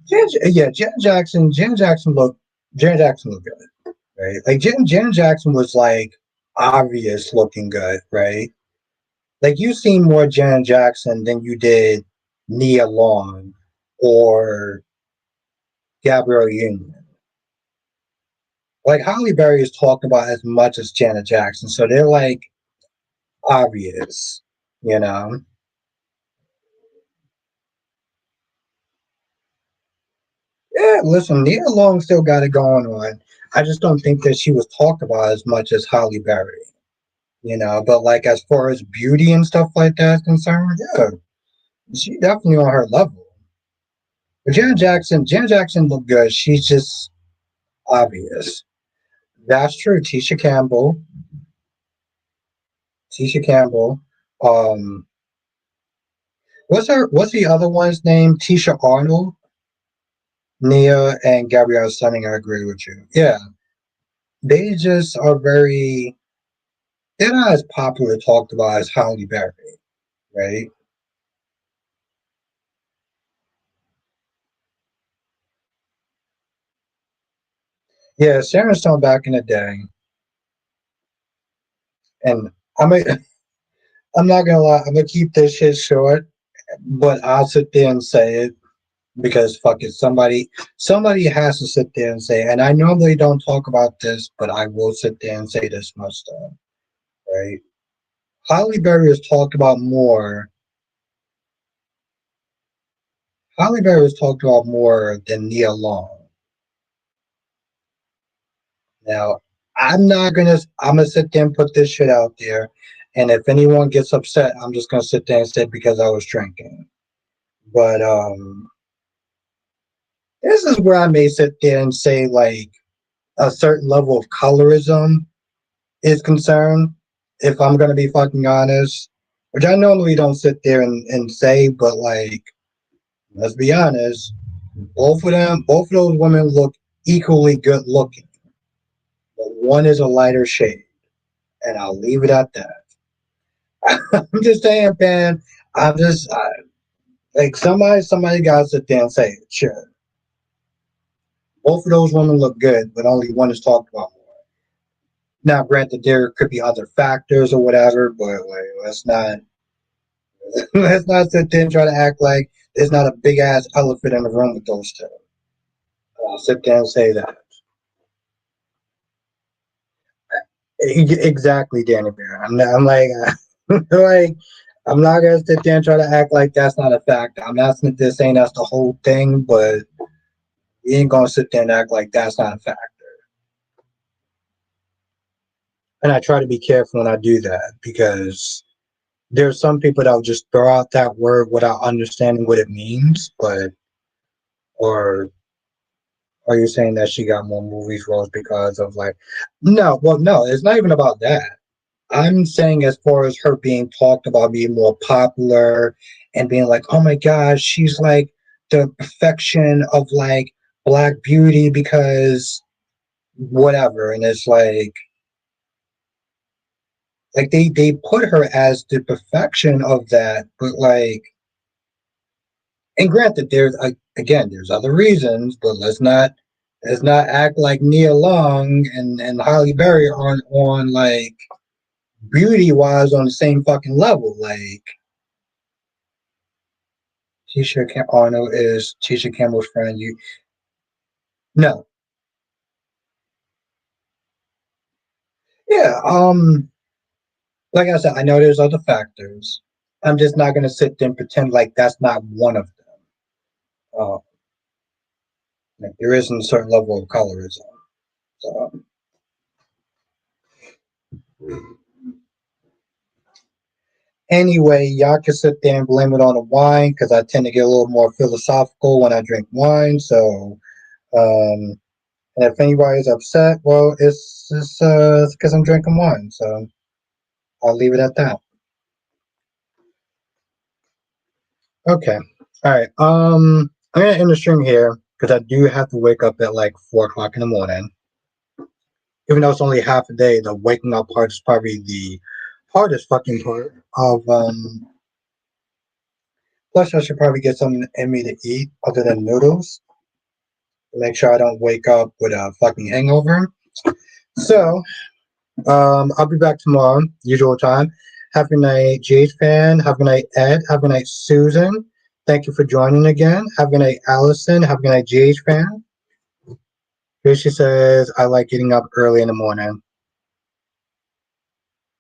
Yeah, Janet Jackson looked good, right? Like Janet Jackson was like obvious looking good, right? Like you seen more Janet Jackson than you did Nia Long or Gabrielle Union. Like Holly Berry is talked about as much as Janet Jackson, so they're like obvious, you know. Yeah, listen, Nia Long still got it going on. I just don't think that she was talked about as much as Holly Berry, But like as far as beauty and stuff like that is concerned, yeah, she definitely on her level. But Janet Jackson looked good. She's just obvious. That's true. Tisha Campbell. Um, what's the other one's name? Tisha Arnold, Nia, and Gabrielle Sunning. I agree with you. Yeah, they just are very. They're not as popular talked about as Halle Berry, right? Yeah, Sharon Stone back in the day, and I'm a, I'm not gonna lie. I'm gonna keep this shit short, but I'll sit there and say it because fuck it, somebody has to sit there and say. And I normally don't talk about this, but I will sit there and say this much though, right? Halle Berry is talked about more. Halle Berry is talked about more than Nia Long. Now, I'm gonna sit there and put this shit out there, and if anyone gets upset, I'm just gonna sit there and say because I was drinking. But this is where I may sit there and say like a certain level of colorism is concerned. If I'm gonna be fucking honest, which I normally don't sit there and say, but like let's be honest, both of those women look equally good looking, but one is a lighter shade, and I'll leave it at that. I'm just saying, man. I'm just like somebody got to sit there and say it. Sure. Both of those women look good, but only one is talked about more. Now, granted, there could be other factors or whatever, but like, let's not let's not sit there and try to act like there's not a big ass elephant in the room with those two. I'll sit there and say that. Exactly, Danny Bear. I'm like, like, I'm not gonna sit there and try to act like that's not a fact. I'm not sitting there saying that's the whole thing, but we ain't gonna sit there and act like that's not a fact. And I try to be careful when I do that because there's some people that will just throw out that word without understanding what it means. But or are you saying that she got more movies roles because of like? No, well, no, it's not even about that. I'm saying as far as her being talked about being more popular and being like, oh my gosh, she's like the perfection of like black beauty because whatever. And it's like they put her as the perfection of that, but like, and granted, again, there's other reasons, but let's not act like Nia Long and Holly Berry aren't on like beauty wise on the same fucking level. Like Arnold is Tisha Campbell's friend. You no, yeah. Like I said, I know there's other factors. I'm just not gonna sit there and pretend like that's not one of them. Uh, like there isn't a certain level of colorism. So anyway, y'all can sit there and blame it on the wine because I tend to get a little more philosophical when I drink wine. So, and if anybody's upset, well, it's because I'm drinking wine. So I'll leave it at that. Okay. All right. I'm gonna end the stream here because I do have to wake up at like 4 o'clock in the morning. Even though it's only half a day, the waking up part is probably the hardest fucking part of. Plus, I should probably get something in me to eat other than noodles. Make sure I don't wake up with a fucking hangover. So, I'll be back tomorrow, usual time. Have a good night, Jade fan. Have a good night, Ed. Have a good night, Susan. Thank you for joining again. Have a good night, Allison. Have a good night, Jade fan. Here she says, I like getting up early in the morning.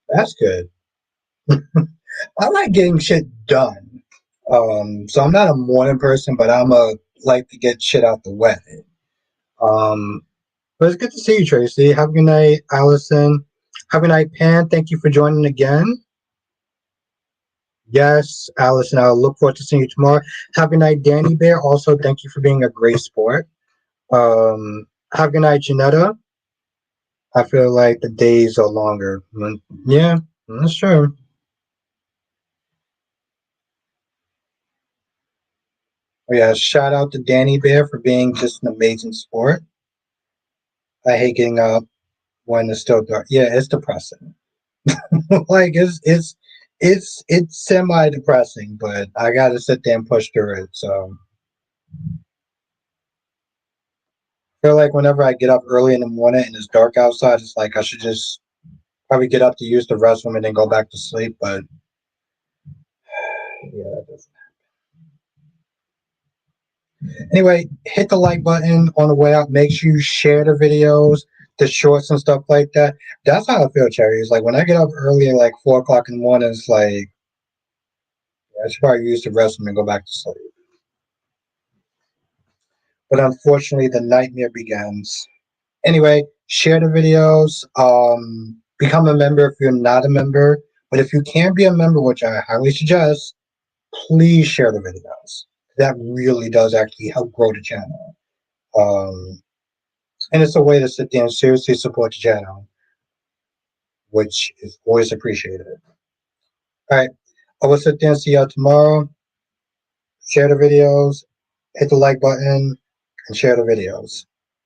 That's good. I like getting shit done. So I'm not a morning person, but I'm a like to get shit out the way. Um, but it's good to see you, Tracy. Have a good night, Allison. Have a good night, Pan. Thank you for joining again. Yes, Allison. I'll look forward to seeing you tomorrow. Have a good night, Danny Bear. Also, thank you for being a great sport. Have a good night, Janetta. I feel like the days are longer. Yeah, that's true. Oh, yeah, shout out to Danny Bear for being just an amazing sport. I hate getting up when it's still dark. Yeah, it's depressing. Like it's semi depressing, but I gotta sit there and push through it. So I feel like whenever I get up early in the morning and it's dark outside, it's like I should just probably get up to use the restroom and then go back to sleep. But yeah, anyway, hit the like button on the way out. Make sure you share the videos, the shorts and stuff like that. That's how I feel, Cherry. It's like when I get up early at like 4 o'clock in the morning, it's like I should probably use the restroom and go back to sleep. But unfortunately, the nightmare begins. Anyway, share the videos. Become a member if you're not a member. But if you can be a member, which I highly suggest, please share the videos. That really does actually help grow the channel. Um, and it's a way to sit there and seriously support the channel, which is always appreciated. All right, I will sit there and see y'all tomorrow. Share the videos, hit the like button, and share the videos.